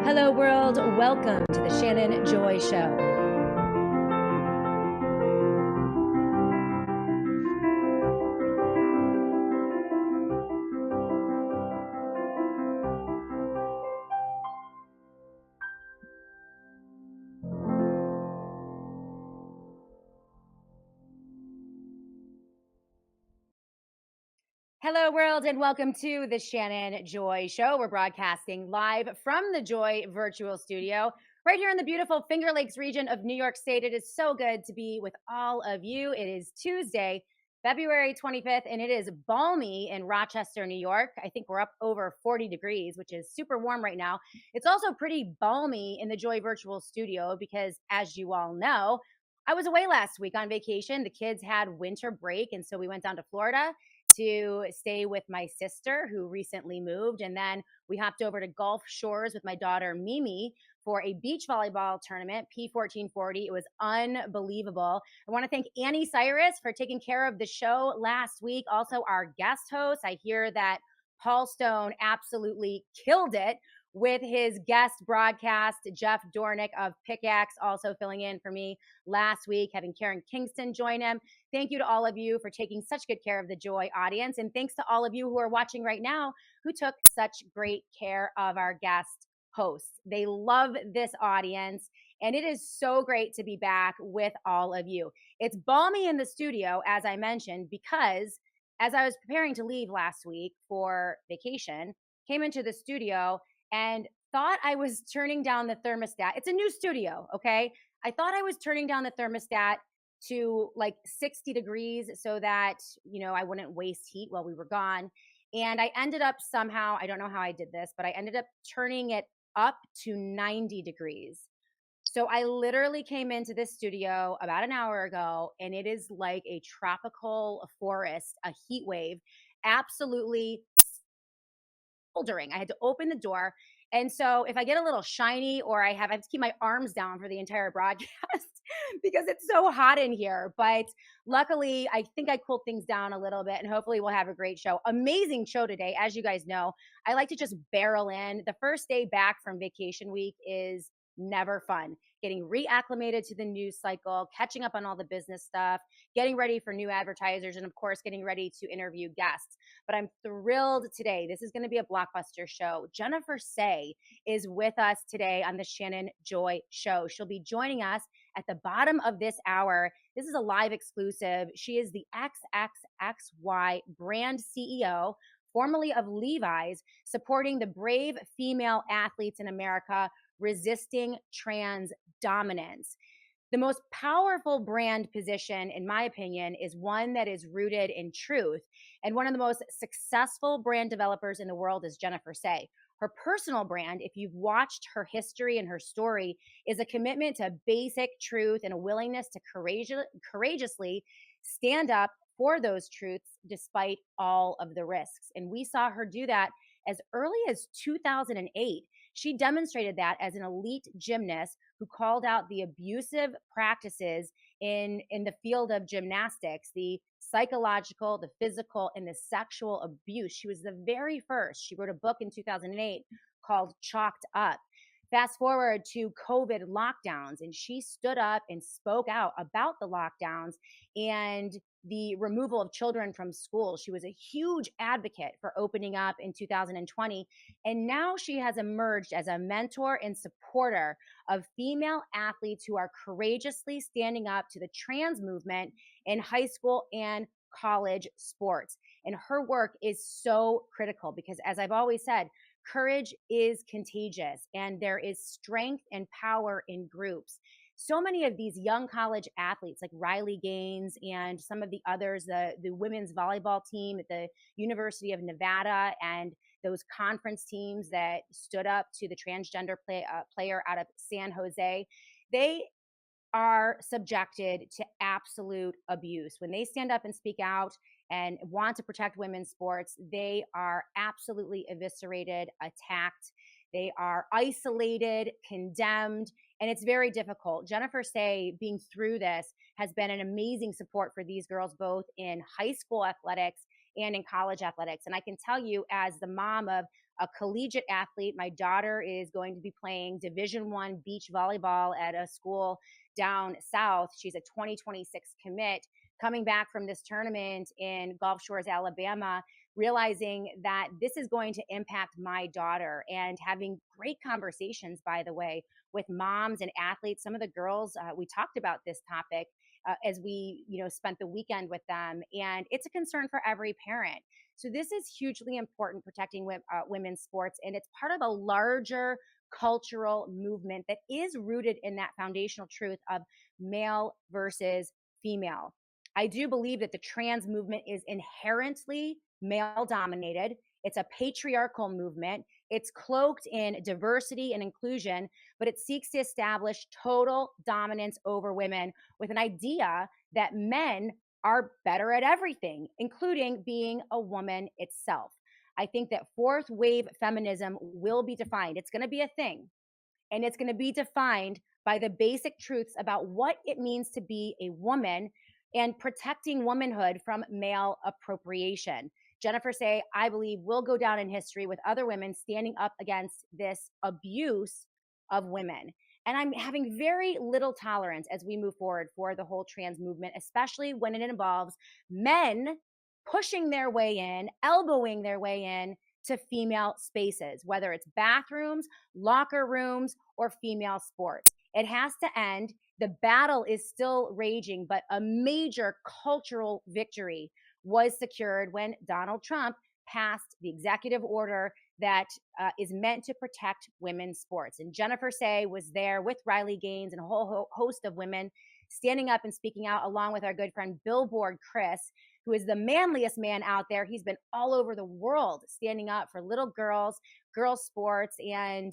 Hello, world. Welcome to the Shannon Joy Show. Hello, world, and welcome to the Shannon Joy Show. We're broadcasting live from the Joy Virtual Studio right here in the beautiful Finger Lakes region of New York State. It is so good to be with all of you. It is Tuesday, February 25th, and it is balmy in Rochester, New York. I think we're up over 40 degrees, which is super warm right now. It's also pretty balmy in the Joy Virtual Studio because, as you all know, I was away last week on vacation. The kids had winter break, and so we went down to Florida to stay with my sister who recently moved. And then we hopped over to Gulf Shores with my daughter Mimi for a beach volleyball tournament, P1440. It was unbelievable. I want to thank Annie Cyrus for taking care of the show last week. Also, our guest host. I hear that Paul Stone absolutely killed it with his guest broadcast. Jeff Dornick of Pickaxe also filling in for me last week, having Karen Kingston join him. Thank you to all of you for taking such good care of the Joy audience. And thanks to all of you who are watching right now who took such great care of our guest hosts. They love this audience. And it is so great to be back with all of you. It's balmy in the studio, as I mentioned, because as I was preparing to leave last week for vacation, came into the studio and thought I was turning down the thermostat. It's a new studio, okay? I thought I was turning down the thermostat to like 60 degrees so that, I wouldn't waste heat while we were gone. And I ended up somehow, I don't know how I did this, but I ended up turning it up to 90 degrees. So I literally came into this studio about an hour ago, and it is like a tropical forest, a heat wave, absolutely smoldering. I had to open the door. And so if I get a little shiny or I have to keep my arms down for the entire broadcast because it's so hot in here. But luckily, I think I cooled things down a little bit and hopefully we'll have a great show. Amazing show today. As you guys know, I like to just barrel in. The first day back from vacation week is never fun. Getting reacclimated to the news cycle, catching up on all the business stuff, getting ready for new advertisers, and of course, getting ready to interview guests. But I'm thrilled today. This is going to be a blockbuster show. Jennifer Sey is with us today on the Shannon Joy Show. She'll be joining us at the bottom of this hour. This is a live exclusive. She is the XXXY brand CEO, formerly of Levi's, supporting the brave female athletes in America resisting trans dominance. The most powerful brand position, in my opinion, is one that is rooted in truth. And one of the most successful brand developers in the world is Jennifer Sey. Her personal brand, if you've watched her history and her story, is a commitment to basic truth and a willingness to courageously stand up for those truths despite all of the risks. And we saw her do that as early as 2008. She demonstrated that as an elite gymnast who called out the abusive practices in the field of gymnastics, the psychological, the physical, and the sexual abuse. She was the very first. She wrote a book in 2008 called Chalked Up. Fast forward to COVID lockdowns, and she stood up and spoke out about the lockdowns and the removal of children from school. She was a huge advocate for opening up in 2020. And now she has emerged as a mentor and supporter of female athletes who are courageously standing up to the trans movement in high school and college sports. And her work is so critical because, as I've always said, courage is contagious and there is strength and power in groups. So many of these young college athletes like Riley Gaines and some of the others, the women's volleyball team at the University of Nevada and those conference teams that stood up to the transgender player out of San Jose, they are subjected to absolute abuse. When they stand up and speak out and want to protect women's sports, they are absolutely eviscerated, attacked. They are isolated, condemned, and it's very difficult. Jennifer Sey, being through this, has been an amazing support for these girls, both in high school athletics and in college athletics. And I can tell you, as the mom of a collegiate athlete. My daughter is going to be playing Division I beach volleyball at a school down south. She's a 2026 commit, coming back from this tournament in Gulf Shores, Alabama, realizing that this is going to impact my daughter, and having great conversations, by the way, with moms and athletes. Some of the girls, we talked about this topic as we, spent the weekend with them, and it's a concern for every parent. So this is hugely important, protecting women's sports, and it's part of a larger cultural movement that is rooted in that foundational truth of male versus female. I do believe that the trans movement is inherently male dominated. It's a patriarchal movement. It's cloaked in diversity and inclusion, but it seeks to establish total dominance over women with an idea that men are better at everything, including being a woman itself. I think that fourth wave feminism will be defined. It's going to be a thing, and it's going to be defined by the basic truths about what it means to be a woman and protecting womanhood from male appropriation. Jennifer Sey, I believe, will go down in history with other women standing up against this abuse of women. And I'm having very little tolerance as we move forward for the whole trans movement, especially when it involves men pushing their way in, elbowing their way in to female spaces, whether it's bathrooms, locker rooms, or female sports. It has to end. The battle is still raging, but a major cultural victory was secured when Donald Trump passed the executive order that is meant to protect women's sports. And Jennifer Sey was there with Riley Gaines and a whole host of women standing up and speaking out, along with our good friend Billboard Chris, who is the manliest man out there. He's been all over the world standing up for little girls, girls sports, and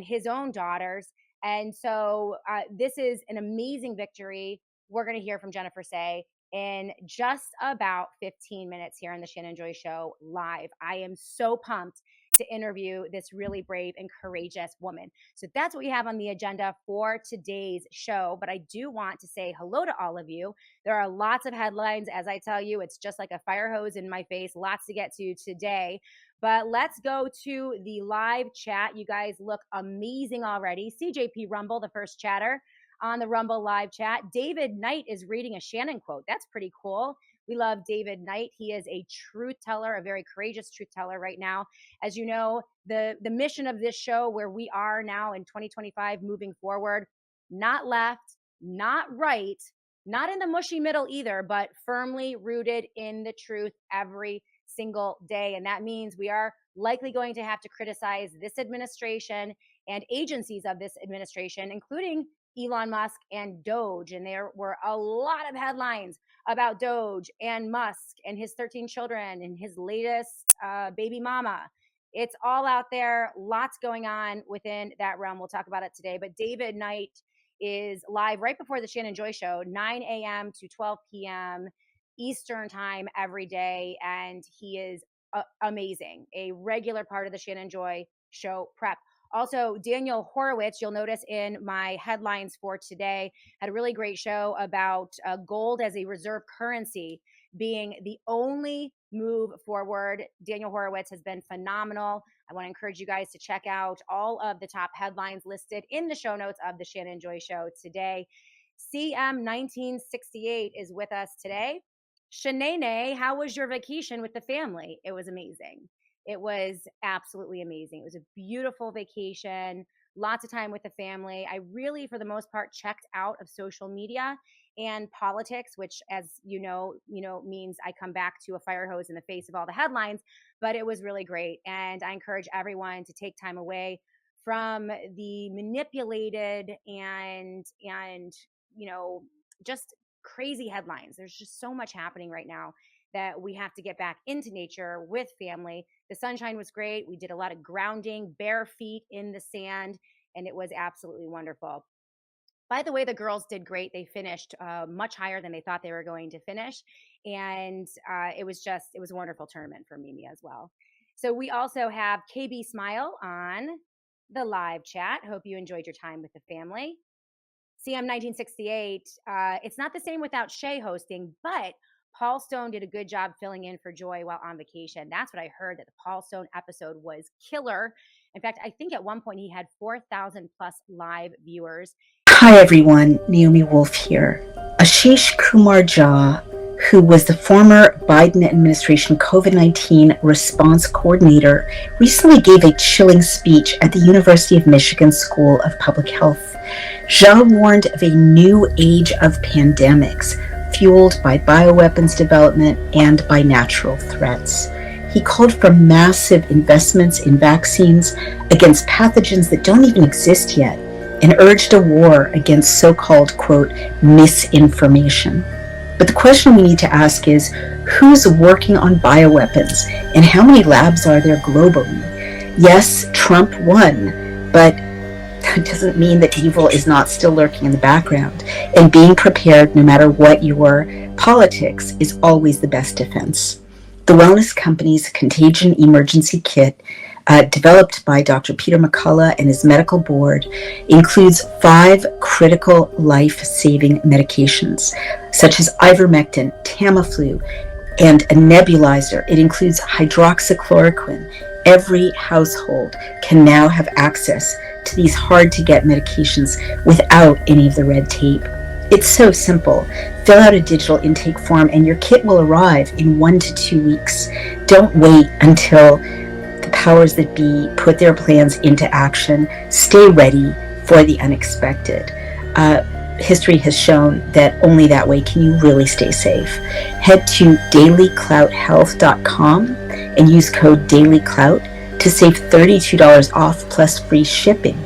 his own daughters. And so this is an amazing victory. We're going to hear from Jennifer Sey in just about 15 minutes here on the Shannon Joy Show live. I am so pumped to interview this really brave and courageous woman. So that's what we have on the agenda for today's show. But I do want to say hello to all of you. There are lots of headlines. As I tell you, it's just like a fire hose in my face. Lots to get to today. But let's go to the live chat. You guys look amazing already. CJP Rumble, the first chatter on the Rumble live chat. David Knight is reading a Shannon quote. That's pretty cool. We love David Knight. He is a truth teller, a very courageous truth teller right now. As you know, the mission of this show, where we are now in 2025 moving forward, not left, not right, not in the mushy middle either, but firmly rooted in the truth every single day. And that means we are likely going to have to criticize this administration and agencies of this administration, including Elon Musk and Doge. And there were a lot of headlines about Doge and Musk and his 13 children and his latest baby mama. It's all out there. Lots going on within that realm. We'll talk about it today. But David Knight is live right before the Shannon Joy Show, 9 a.m. to 12 p.m. Eastern time every day. And he is amazing, a regular part of the Shannon Joy Show prep. Also, Daniel Horowitz, you'll notice in my headlines for today, had a really great show about gold as a reserve currency being the only move forward. Daniel Horowitz has been phenomenal. I want to encourage you guys to check out all of the top headlines listed in the show notes of the Shannon Joy Show today. CM 1968 is with us today. Shanae, how was your vacation with the family? It was amazing. It was absolutely amazing. It was a beautiful vacation, lots of time with the family. I really, for the most part, checked out of social media and politics, which, as you know, means I come back to a fire hose in the face of all the headlines. But it was really great, and I encourage everyone to take time away from the manipulated and just crazy headlines. There's just so much happening right now that we have to get back into nature with family. The sunshine was great. We did a lot of grounding, bare feet in the sand, and it was absolutely wonderful. By the way, the girls did great. They finished much higher than they thought they were going to finish. And it was a wonderful tournament for Mimi as well. So we also have KB Smile on the live chat. Hope you enjoyed your time with the family. CM 1968, it's not the same without Shay hosting, but Paul Stone did a good job filling in for Joy while on vacation. That's what I heard, that the Paul Stone episode was killer. In fact, I think at one point he had 4,000 plus live viewers. Hi everyone, Naomi Wolf here. Ashish Kumar Jha, who was the former Biden administration COVID-19 response coordinator, recently gave a chilling speech at the University of Michigan School of Public Health. Jha warned of a new age of pandemics, fueled by bioweapons development and by natural threats. He called for massive investments in vaccines against pathogens that don't even exist yet, and urged a war against so-called, quote, misinformation. But the question we need to ask is, who's working on bioweapons, and how many labs are there globally? Yes, Trump won, but that doesn't mean that evil is not still lurking in the background, and being prepared, no matter what your politics, is always the best defense. The wellness company's Contagion Emergency Kit, developed by Dr. Peter McCullough and his medical board, includes 5 critical life-saving medications, such as ivermectin, Tamiflu, and a nebulizer. It includes hydroxychloroquine. Every household can now have access to these hard-to-get medications without any of the red tape. It's so simple. Fill out a digital intake form and your kit will arrive in 1 to 2 weeks. Don't wait until the powers that be put their plans into action. Stay ready for the unexpected. History has shown that only that way can you really stay safe. Head to dailyclouthealth.com and use code DailyClout to save $32 off plus free shipping.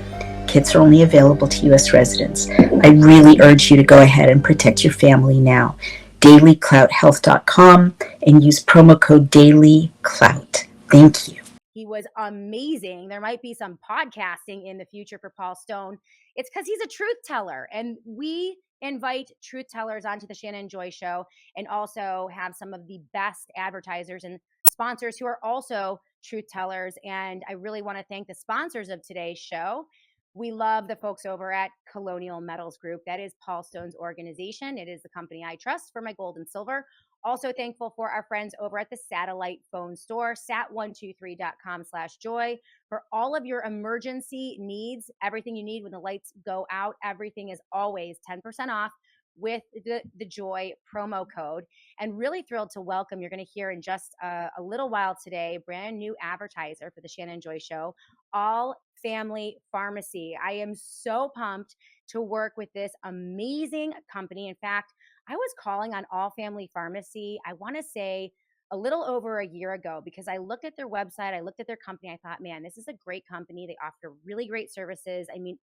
Kits are only available to U.S. residents. I really urge you to go ahead and protect your family now. dailyclouthealth.com and use promo code DailyClout. Thank you. He was amazing. There might be some podcasting in the future for Paul Stone. It's because he's a truth teller, and we invite truth tellers onto the Shannon Joy Show, and also have some of the best advertisers and sponsors who are also truth tellers. And I really want to thank the sponsors of today's show. We love the folks over at Colonial Metals Group. That is Paul Stone's organization. It is the company I trust for my gold and silver. Also thankful for our friends over at the Satellite Phone Store, sat123.com/joy, for all of your emergency needs, everything you need when the lights go out. Everything is always 10% off with the Joy promo code. And really thrilled to welcome, you're going to hear in just a little while today, brand new advertiser for the Shannon Joy Show, All Family Pharmacy. I am so pumped to work with this amazing company. In fact, I was calling on All Family Pharmacy, I want to say a little over a year ago, because I looked at their website, I looked at their company, I thought, man, this is a great company. They offer really great services. I mean,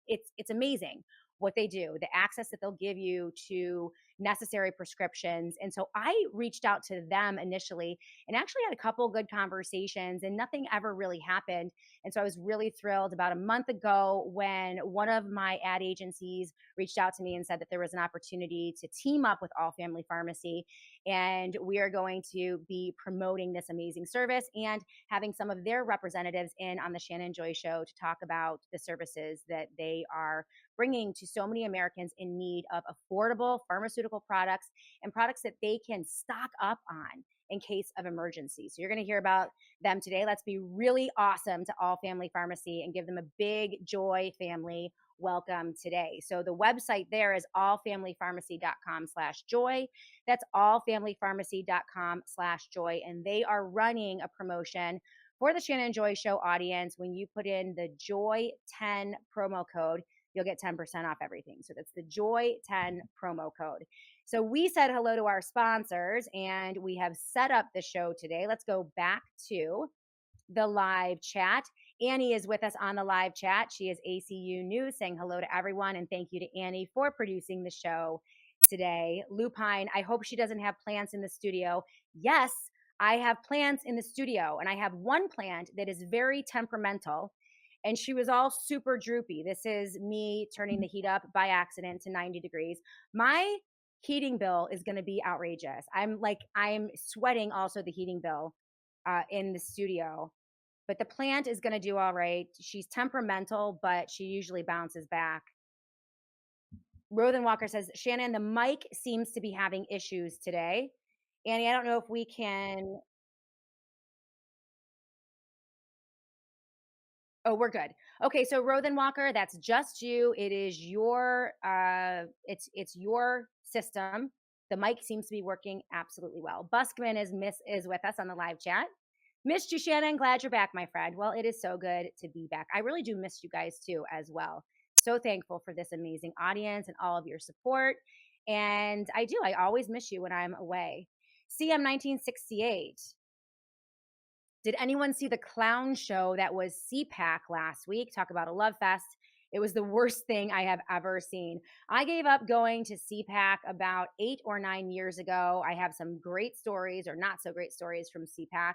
it's amazing what they do, the access that they'll give you to necessary prescriptions. And so I reached out to them initially and actually had a couple good conversations, and nothing ever really happened. And so I was really thrilled about a month ago when one of my ad agencies reached out to me and said that there was an opportunity to team up with All Family Pharmacy. And we are going to be promoting this amazing service and having some of their representatives in on the Shannon Joy Show to talk about the services that they are bringing to so many Americans in need of affordable pharmaceutical products and products that they can stock up on in case of emergency. So you're going to hear about them today. Let's be really awesome to All Family Pharmacy and give them a big Joy family welcome today. So the website there is allfamilypharmacy.com/joy. That's allfamilypharmacy.com/joy. And they are running a promotion for the Shannon Joy Show audience. When you put in the Joy10 promo code, you'll get 10% off everything. So that's the Joy10 promo code. So we said hello to our sponsors and we have set up the show today. Let's go back to the live chat. Annie is with us on the live chat. She is ACU News, saying hello to everyone. And thank you to Annie for producing the show today. Lupine, I hope she doesn't have plants in the studio. Yes, I have plants in the studio, and I have one plant that is very temperamental. And she was all super droopy. This is me turning the heat up by accident to 90 degrees. My heating bill is going to be outrageous. I'm sweating also the heating bill in the studio. But the plant is going to do all right. She's temperamental, but she usually bounces back. Rothen Walker says, Shannon, the mic seems to be having issues today. Annie, I don't know if we can. Oh, we're good. Okay, so Rothen Walker, that's just you. It is your it's your system. The mic seems to be working absolutely well. Buskman is with us on the live chat. Missed you, Shannon. Glad you're back, my friend. Well, it is so good to be back. I really do miss you guys too, as well. So thankful for this amazing audience and all of your support. And I do. I always miss you when I'm away. CM 1968. Did anyone see the clown show that was CPAC last week? Talk about a love fest. It was the worst thing I have ever seen. I gave up going to CPAC about 8 or 9 years ago. I have some great stories or not so great stories from CPAC.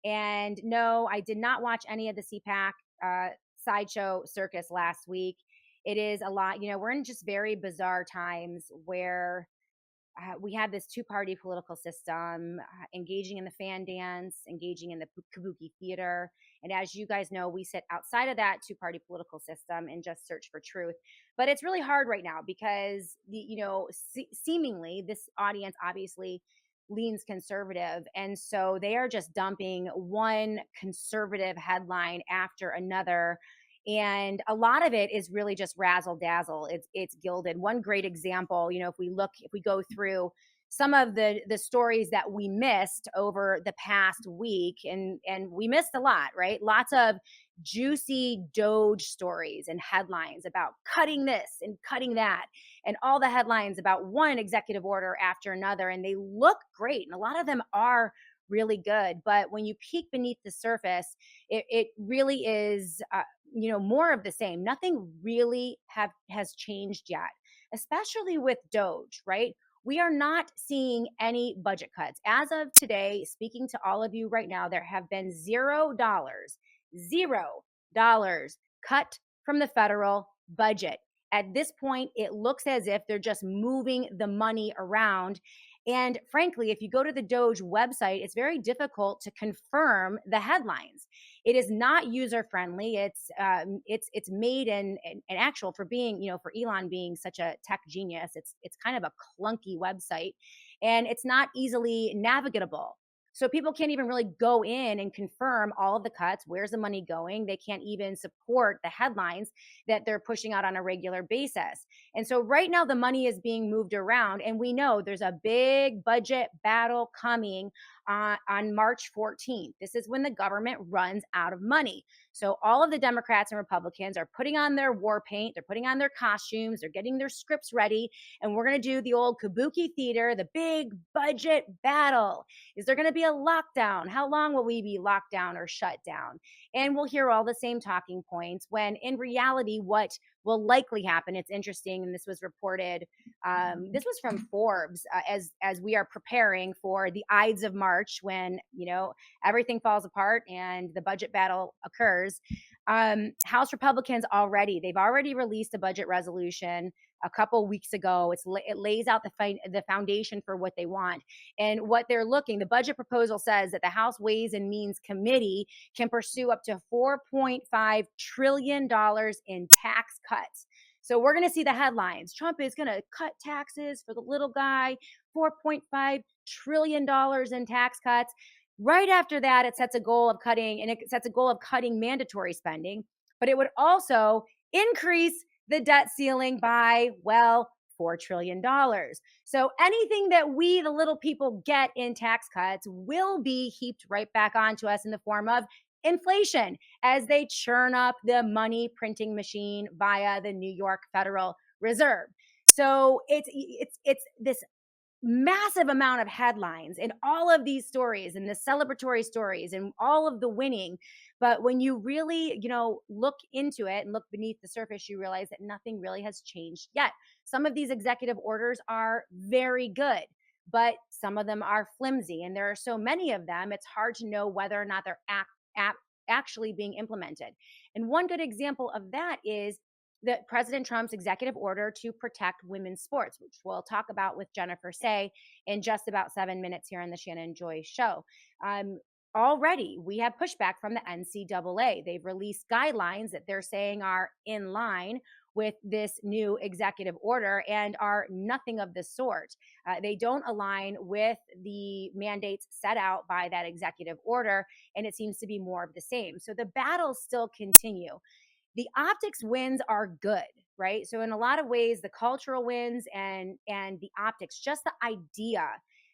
And no, I did not watch any of the CPAC sideshow circus last week. It is a lot. We're in just very bizarre times where we have this two-party political system, engaging in the fan dance, engaging in the kabuki theater. And as you guys know, we sit outside of that two-party political system and just search for truth. But it's really hard right now because seemingly this audience obviously leans conservative, and so they are just dumping one conservative headline after another, and a lot of it is really just razzle dazzle. It's gilded. One great example, if we go through some of the stories that we missed over the past week, and we missed a lot, right? Lots of juicy Doge stories and headlines about cutting this and cutting that, and all the headlines about one executive order after another, and they look great, and a lot of them are really good. But when you peek beneath the surface, it really is more of the same. Nothing really has changed yet, especially with Doge, right? We are not seeing any budget cuts as of today. Speaking to all of you right now, there have been $0 cut from the federal budget. At this point, it looks as if they're just moving the money around. And frankly, if you go to the Doge website, it's very difficult to confirm the headlines. It is not user friendly. It's made in actual, for being, for Elon being such a tech genius. It's kind of a clunky website, and it's not easily navigable. So people can't even really go in and confirm all of the cuts. Where's the money going? They can't even support the headlines that they're pushing out on a regular basis. And so right now the money is being moved around, and we know there's a big budget battle coming on March 14th. This is when the government runs out of money. So all of the Democrats and Republicans are putting on their war paint, they're putting on their costumes, they're getting their scripts ready, and we're going to do the old kabuki theater, the big budget battle. Is there going to be a lockdown? How long will we be locked down or shut down? And we'll hear all the same talking points, when in reality, what will likely happen, it's interesting, and this was reported, this was from Forbes, as we are preparing for the Ides of March, when everything falls apart and the budget battle occurs. House Republicans they've already released a budget resolution a couple weeks ago. It lays out the foundation for what they want and what they're looking. The budget proposal says that the House Ways and Means Committee can pursue up to $4.5 trillion in tax cuts. So we're going to see the headlines. Trump is going to cut taxes for the little guy, $4.5 trillion in tax cuts. Right after that, it sets a goal of cutting mandatory spending, but it would also increase the debt ceiling by, well, $4 trillion. So anything that we, the little people, get in tax cuts will be heaped right back onto us in the form of inflation as they churn up the money printing machine via the New York Federal Reserve. So it's this massive amount of headlines and all of these stories and the celebratory stories and all of the winning. But when you really, look into it and look beneath the surface, you realize that nothing really has changed yet. Some of these executive orders are very good, but some of them are flimsy. And there are so many of them, it's hard to know whether or not they're actually being implemented. And one good example of that is President Trump's executive order to protect women's sports, which we'll talk about with Jennifer Sey in just about 7 minutes here on the Shannon Joy Show. already we have pushback from the NCAA. They've released guidelines that they're saying are in line with this new executive order and are nothing of the sort. They don't align with the mandates set out by that executive order, and it seems to be more of the same. So the battles still continue. The optics wins are good, right? So in a lot of ways, the cultural wins and the optics, just the idea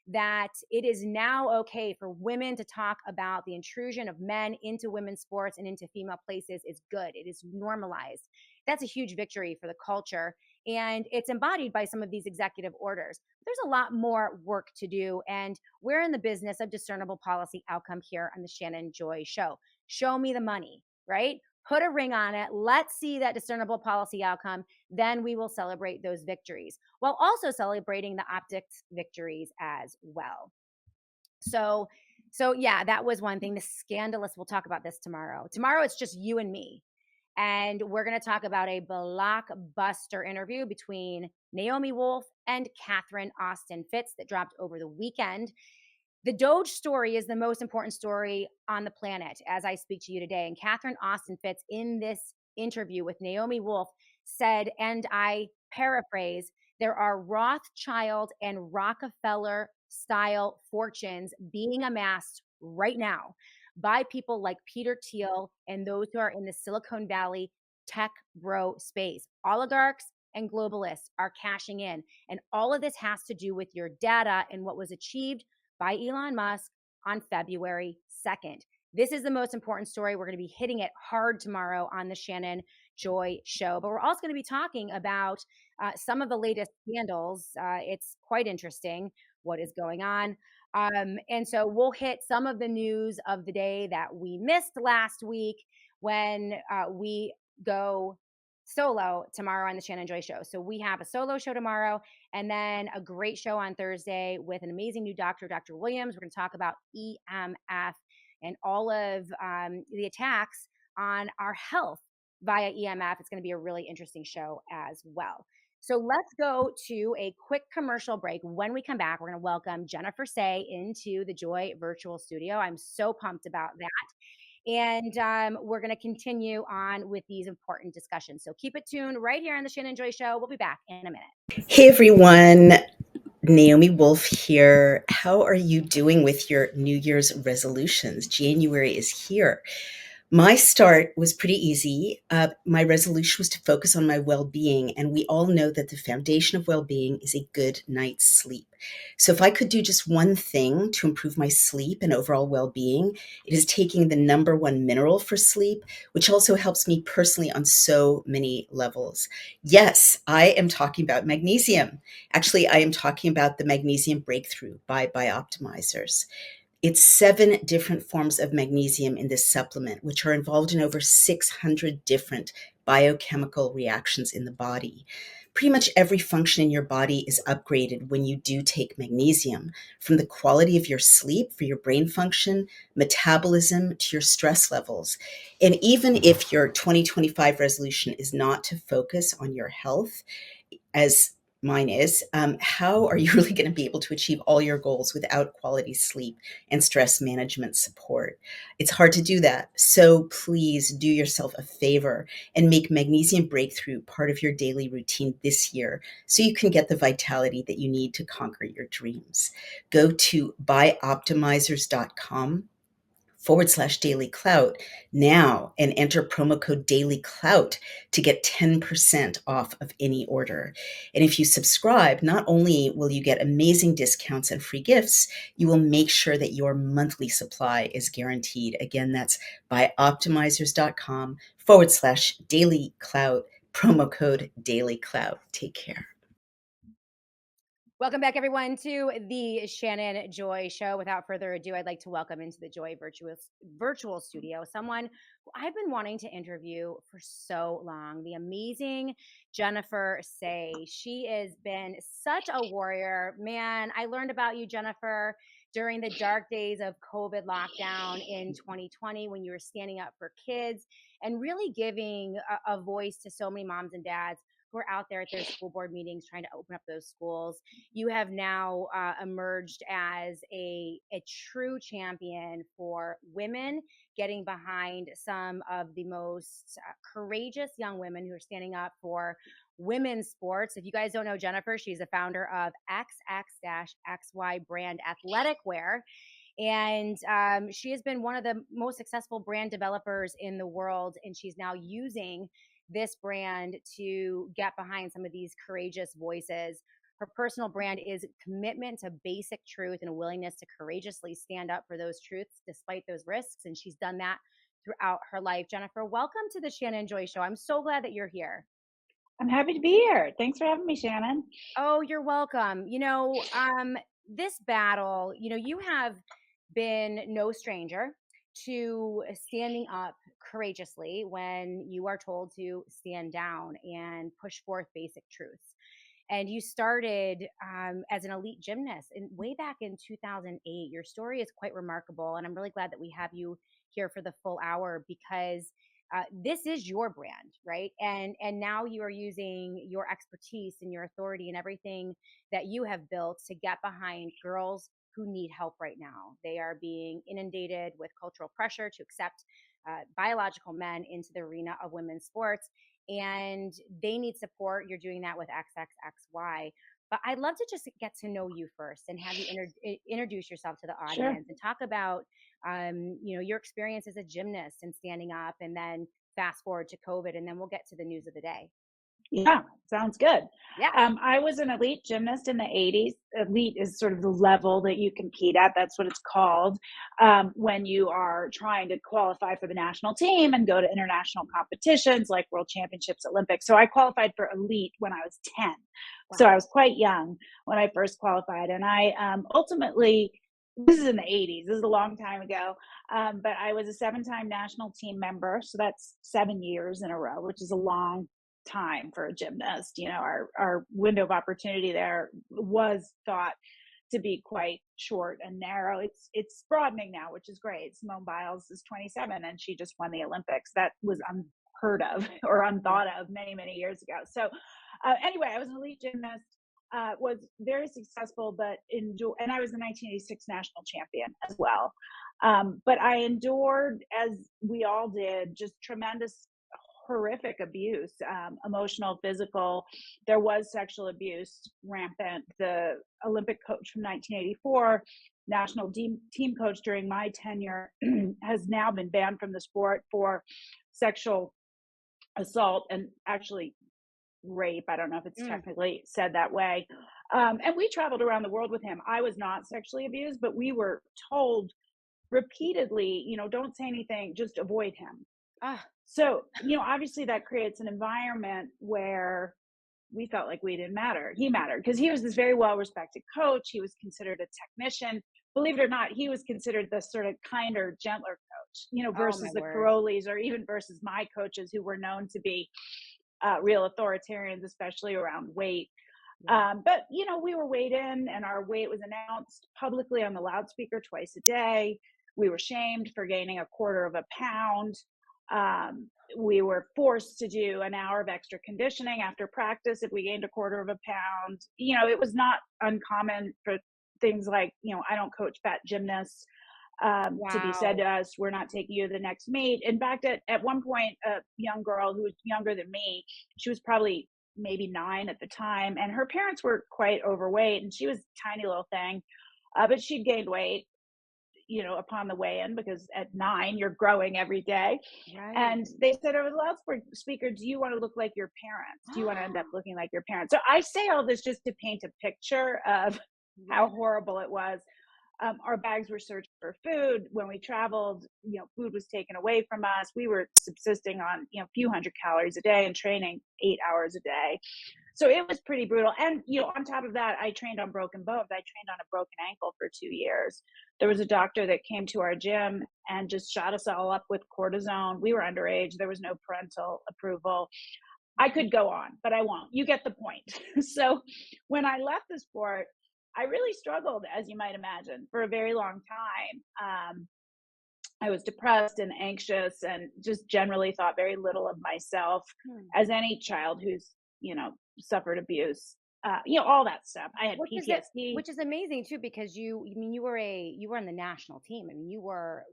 that it is now okay for women to talk about the intrusion of men into women's sports and into female places is good. It is normalized. That's a huge victory for the culture. And it's embodied by some of these executive orders. There's a lot more work to do. And we're in the business of discernible policy outcome here on the Shannon Joy Show. Show me the money, right? Put a ring on it. Let's see that discernible policy outcome. Then we will celebrate those victories while also celebrating the optics victories as well. So, so yeah, that was one thing. The scandalous, we'll talk about this tomorrow. Tomorrow, it's just you and me. And we're going to talk about a blockbuster interview between Naomi Wolf and Catherine Austin Fitts that dropped over the weekend. The Doge story is the most important story on the planet as I speak to you today. And Catherine Austin Fitts, in this interview with Naomi Wolf, said, and I paraphrase, there are Rothschild and Rockefeller style fortunes being amassed right now by people like Peter Thiel and those who are in the Silicon Valley tech bro space. Oligarchs and globalists are cashing in. And all of this has to do with your data and what was achieved by Elon Musk on February 2nd. This is the most important story. We're going to be hitting it hard tomorrow on the Shannon Joy Show. But we're also going to be talking about some of the latest scandals. It's quite interesting what is going on. And so we'll hit some of the news of the day that we missed last week when we go solo tomorrow on the Shannon Joy Show. So we have a solo show tomorrow and then a great show on Thursday with an amazing new doctor, Dr. Williams. We're going to talk about EMF and all of the attacks on our health via EMF. It's going to be a really interesting show as well. So let's go to a quick commercial break. When we come back, we're going to welcome Jennifer Sey into the Joy Virtual Studio. I'm so pumped about that. And we're going to continue on with these important discussions. So keep it tuned right here on the Shannon Joy Show. We'll be back in a minute. Hey everyone, Naomi Wolf here. How are you doing with your New Year's resolutions? January is here. My start was pretty easy. My resolution was to focus on my well-being, and we all know that the foundation of well-being is a good night's sleep. So if I could do just one thing to improve my sleep and overall well-being, it is taking the number one mineral for sleep, which also helps me personally on so many levels. Yes, I am talking about magnesium. Actually, I am talking about the Magnesium Breakthrough by Bioptimizers. It's 7 different forms of magnesium in this supplement, which are involved in over 600 different biochemical reactions in the body. Pretty much every function in your body is upgraded when you do take magnesium, from the quality of your sleep for your brain function, metabolism, to your stress levels. And even if your 2025 resolution is not to focus on your health, as mine is, how are you really going to be able to achieve all your goals without quality sleep and stress management support? It's hard to do that. So please do yourself a favor and make Magnesium Breakthrough part of your daily routine this year so you can get the vitality that you need to conquer your dreams. Go to byoptimizers.com/daily clout now and enter promo code daily clout to get 10% off of any order. And if you subscribe, not only will you get amazing discounts and free gifts, you will make sure that your monthly supply is guaranteed. Again, that's byoptimizers.com/daily clout, promo code daily clout. Take care. Welcome back, everyone, to the Shannon Joy Show. Without further ado, I'd like to welcome into the Joy Virtual Studio someone who I've been wanting to interview for so long, the amazing Jennifer Sey. She has been such a warrior. Man, I learned about you, Jennifer, during the dark days of COVID lockdown in 2020 when you were standing up for kids and really giving a voice to so many moms and dads who are out there at their school board meetings trying to open up those schools. You have now emerged as a true champion for women, getting behind some of the most courageous young women who are standing up for women's sports. If you guys don't know Jennifer, she's the founder of XX-XY brand athletic wear. And she has been one of the most successful brand developers in the world. And she's now using this brand to get behind some of these courageous voices. Her personal brand is commitment to basic truth and a willingness to courageously stand up for those truths despite those risks. And she's done that throughout her life. Jennifer, welcome to the Shannon Joy Show. I'm so glad that you're here. I'm happy to be here. Thanks for having me, Shannon. Oh, you're welcome. This battle, you have been no stranger to standing up courageously when you are told to stand down and push forth basic truths. And you started as an elite gymnast and way back in 2008. Your story is quite remarkable, and I'm really glad that we have you here for the full hour because this is your brand, right? And now you are using your expertise and your authority and everything that you have built to get behind girls who need help right now. They are being inundated with cultural pressure to accept biological men into the arena of women's sports, and they need support. You're doing that with XXXY. But I'd love to just get to know you first and have you introduce yourself to the Sure. audience and talk about, your experience as a gymnast and standing up, and then fast forward to COVID, and then we'll get to the news of the day. Yeah, sounds good. Yeah. I was an elite gymnast in the 80s. Elite is sort of the level that you compete at. That's what it's called when you are trying to qualify for the national team and go to international competitions like World Championships, Olympics. So I qualified for elite when I was 10. So Wow. I was quite young when I first qualified. And I ultimately, this is in the 80s, this is a long time ago, but I was a 7-time national team member. So that's 7 years in a row, which is a long time for a gymnast. Our window of opportunity there was thought to be quite short and narrow. It's broadening now, which is great. Simone Biles is 27 and she just won the Olympics. That was unheard of or Yeah. unthought of many years ago. So anyway, I was an elite gymnast. Was very successful, but and I was the 1986 national champion as well. But I endured, as we all did, just tremendous horrific abuse, emotional, physical. There was sexual abuse rampant. The Olympic coach from 1984, national team coach during my tenure, has now been banned from the sport for sexual assault and actually rape. I don't know if it's Mm. technically said that way. And we traveled around the world with him. I was not sexually abused, but we were told repeatedly, don't say anything, just avoid him. Ah. So, obviously that creates an environment where we felt like we didn't matter. He mattered because he was this very well respected coach. He was considered a technician. Believe it or not, he was considered the sort of kinder, gentler coach, Oh my versus the word. Carolis or even versus my coaches who were known to be real authoritarians, especially around weight. Yeah. But, we were weighed in and our weight was announced publicly on the loudspeaker twice a day. We were shamed for gaining a quarter of a pound. We were forced to do an hour of extra conditioning after practice if we gained a quarter of a pound. It was not uncommon for things like, I don't coach fat gymnasts, to be said Wow. to us, we're not taking you to the next meet. In fact, at one point, a young girl who was younger than me, she was probably maybe 9 at the time, and her parents were quite overweight, and she was a tiny little thing, but she'd gained weight, upon the way in, because at 9 you're growing every day. Right. And they said over the loudspeaker, do you want to look like your parents? Do you want to end up looking like your parents? So I say all this just to paint a picture of how Right. horrible it was. Our bags were searched for food. When we traveled, food was taken away from us. We were subsisting on, a few hundred calories a day and training 8 hours a day. So it was pretty brutal. And, on top of that, I trained on broken bones. I trained on a broken ankle for 2 years. There was a doctor that came to our gym and just shot us all up with cortisone. We were underage. There was no parental approval. I could go on, but I won't. You get the point. So when I left the sport, I really struggled, as you might imagine, for a very long time. I was depressed and anxious and just generally thought very little of myself, Hmm. as any child who's, suffered abuse, all that stuff. I had Which is a PTSD. which is amazing too, because I mean, you were on the national team. I mean, you were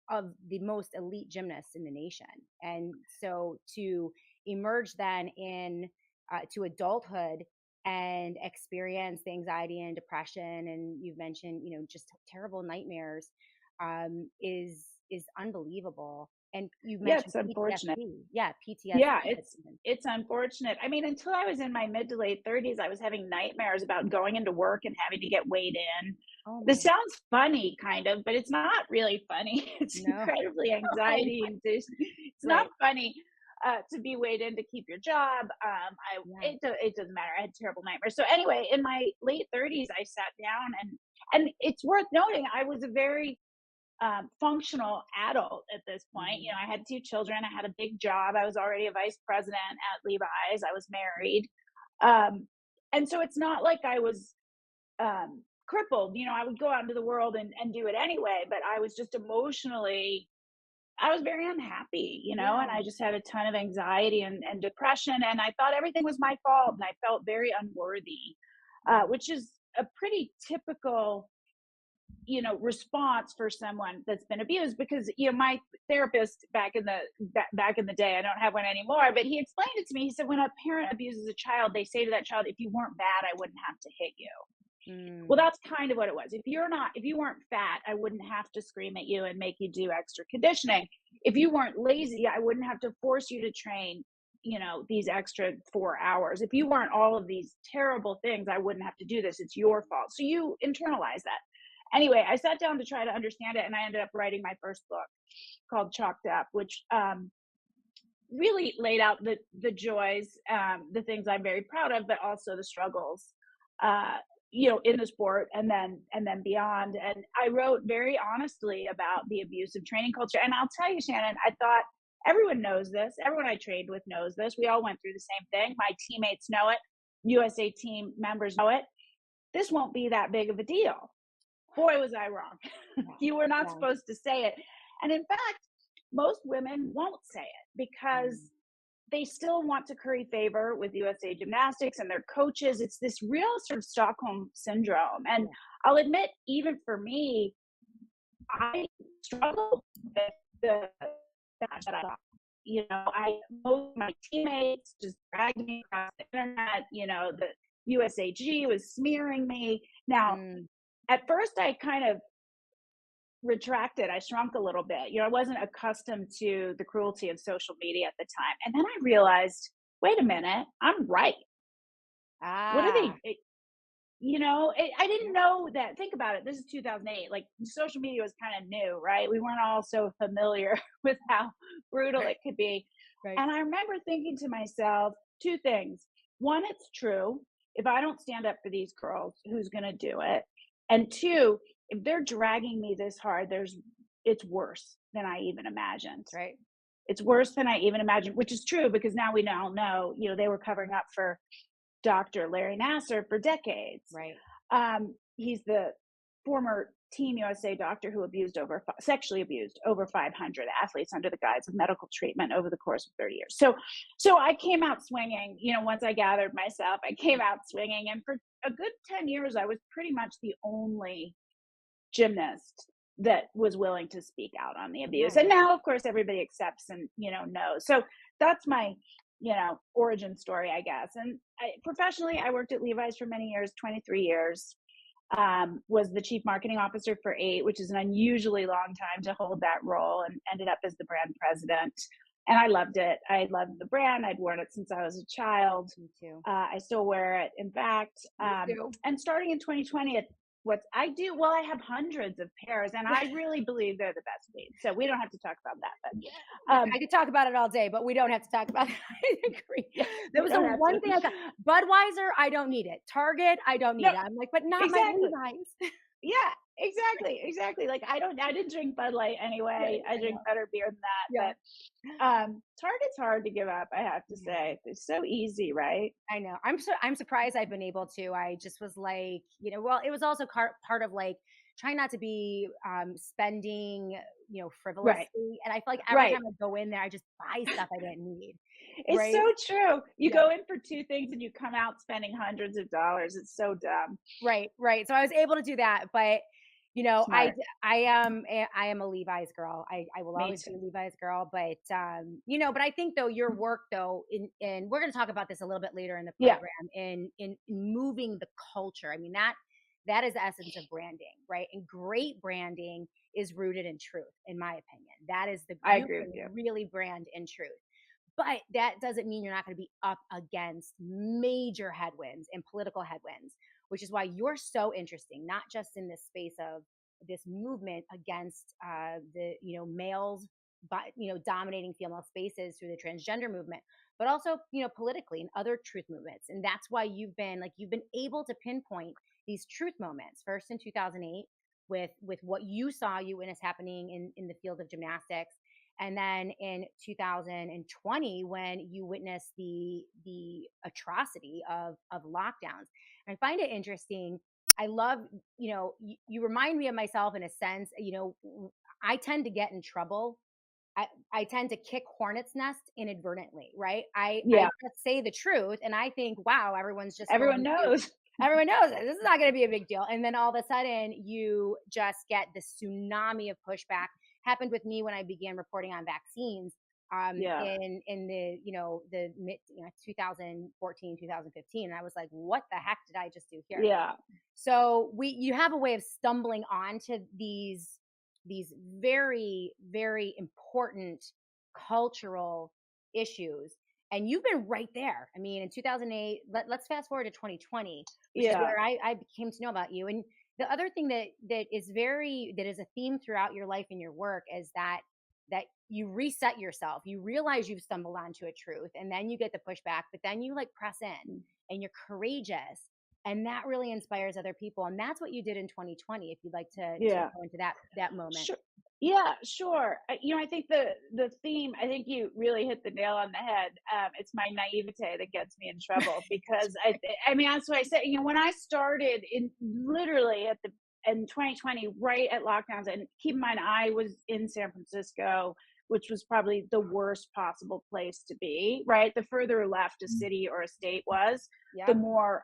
of the most elite gymnasts in the nation, and so to emerge then in to adulthood and experience the anxiety and depression, and you've mentioned, just terrible nightmares, is unbelievable. And you Yeah, mentioned it's unfortunate. PTSD. Yeah, Yeah, PTSD. it's unfortunate. I mean, until I was in my mid to late 30s, I was having nightmares about going into work and having to get weighed in. Oh This my sounds funny, kind of, but it's not really funny. It's no. incredibly Oh, anxiety induced. It's not right. funny to be weighed in to keep your job. Yeah. It doesn't matter. I had terrible nightmares. So anyway, in my late 30s, I sat down and it's worth noting I was a very functional adult at this point. Mhm. I had two children. I had a big job. I was already a vice president at Levi's. I was married. Um, and so it's not like I was crippled. I would go out into the world and do it anyway, but I was just emotionally, I was very unhappy, and Yeah. I just had a ton of anxiety and depression. And I thought everything was my fault. And I felt very unworthy, Mm. which is a pretty typical response for someone that's been abused. Because my therapist back in the day, I don't have one anymore, but he explained it to me. He said, when a parent abuses a child, they say to that child, if you weren't bad, I wouldn't have to hit you. Well, Mm. that's kind of what it was. If you weren't fat, I wouldn't have to scream at you and make you do extra conditioning. If you weren't lazy, I wouldn't have to force you to train these extra 4 hours. If you weren't all of these terrible things, I wouldn't have to do this. It's your fault. So you internalize that. Anyway, I sat down to try to understand it, and I ended up writing my first book called Chalked Up, which really laid out the joys, the things I'm very proud of, but also the struggles, uh, in the sport and then beyond. And I wrote very honestly about the abusive training culture. And I'll tell you, Shannon, I thought everyone knows this. Everyone I trained with knows this. We all went through the same thing. My teammates know it. USA team members know it. This won't be that big of a deal. Boy, was I wrong. Yeah. You were not Yeah. supposed to say it. And in fact, most women won't say it because Mm. they still want to curry favor with USA Gymnastics and their coaches. It's this real sort of Stockholm syndrome. And Yeah. I'll admit, even for me, I struggled with the that I thought. Most of my teammates just dragged me across the internet. The USAG was smearing me. Now, Mm. at first, I kind of retracted. I shrunk a little bit. I wasn't accustomed to the cruelty of social media at the time. And then I realized, wait a minute, I'm right. What are Ah. they? I Yeah. didn't know that. Think about it. This is 2008. Like social media was kind of new, right? We weren't all so familiar with how brutal it could be. Right. And I remember thinking to myself two things. One, it's true. If I don't stand up for these girls, who's going to do it? And two, if they're dragging me this hard, it's worse than I even imagined. Right. It's worse than I even imagined, which is true because now we now know, they were covering up for Dr. Larry Nasser for decades. Right. He's the former Team USA doctor who sexually abused over 500 athletes under the guise of medical treatment over the course of 30 years. So I came out swinging. Once I gathered myself, I came out swinging, and for a good 10 years, I was pretty much the only gymnast that was willing to speak out on the Oh, abuse. And wow. now, of course, everybody accepts and knows. So that's my origin story, I guess. And professionally, I worked at Levi's for many years, 23 years. Was the chief marketing officer for 8, which is an unusually long time to hold that role, and ended up as the brand president. And I loved it. I loved the brand. I'd worn it since I was a child. Me too. I still wear it, in fact. Me too. And starting in 2020, what I do, well, I have hundreds of pairs, and I really believe they're the best weed. So we don't have to talk about that. Yeah. But I could talk about it all day, but we don't have to talk about it. I agree. yeah, That we was the don't have one to. thing I got. Budweiser, I don't need it. Target, I don't need No, it. I'm like, but not my exactly. Levi's. Yeah, exactly. Like I didn't drink Bud Light anyway. Right. I I drink know. better beer than that. Yeah. But Target's hard to give up, I have to Yeah. say. It's so easy, right? I know. I'm surprised I've been able to. I just was like, well, it was also part of like trying not to be spending, Right. frivolously. And I feel like every Right. time I go in there, I just buy stuff I didn't need. It's Right. so true. You Yeah. go in for two things and you come out spending hundreds of dollars. It's so dumb. Right, right. So I was able to do that, but Smart. I am a Levi's girl. I will Me always too. be a Levi's girl, but but I think though your work though in we're going to talk about this a little bit later in the Yeah, program in moving the culture. I mean that is the essence of branding, right? And great branding is rooted in truth, in my opinion. That is I you agree can with you. really brand in truth. But that doesn't mean you're not going to be up against major headwinds and political headwinds, which is why you're so interesting, not just in this space of this movement against the males, but dominating female spaces through the transgender movement, but also politically and other truth movements. And that's why you've been able to pinpoint these truth moments. First in 2008 with what you saw you witness happening in the field of gymnastics, and then in 2020 when you witnessed the atrocity of lockdowns. I find it interesting. I love, you remind me of myself in a sense. I tend to get in trouble. I tend to kick hornet's nest inadvertently, right? I Yeah, just say the truth and I think, wow, everyone's just everyone going to, knows. everyone knows it. This is not going to be a big deal. And then all of a sudden you just get this tsunami of pushback. Happened with me when I began reporting on vaccines Yeah, in the the mid 2014 2015, and I was like, what the heck did I just do here? yeah, So you have a way of stumbling onto these very, very important cultural issues. And you've been right there. I mean, in 2008, let's fast forward to 2020, which is yeah, where I came to know about you. And the other thing that is a theme throughout your life and your work is that you reset yourself. You realize you've stumbled onto a truth, and then you get the pushback, but then you like press in and you're courageous, and that really inspires other people. And that's what you did in 2020. If you'd like to yeah. go into that moment. Sure. Yeah, sure. I think the theme. I think you really hit the nail on the head. It's my naivete that gets me in trouble because I mean, that's what I said. When I started in literally at the in 2020, right at lockdowns, and keep in mind, I was in San Francisco, which was probably the worst possible place to be. Right, the further left a city or a state was, the Yep. more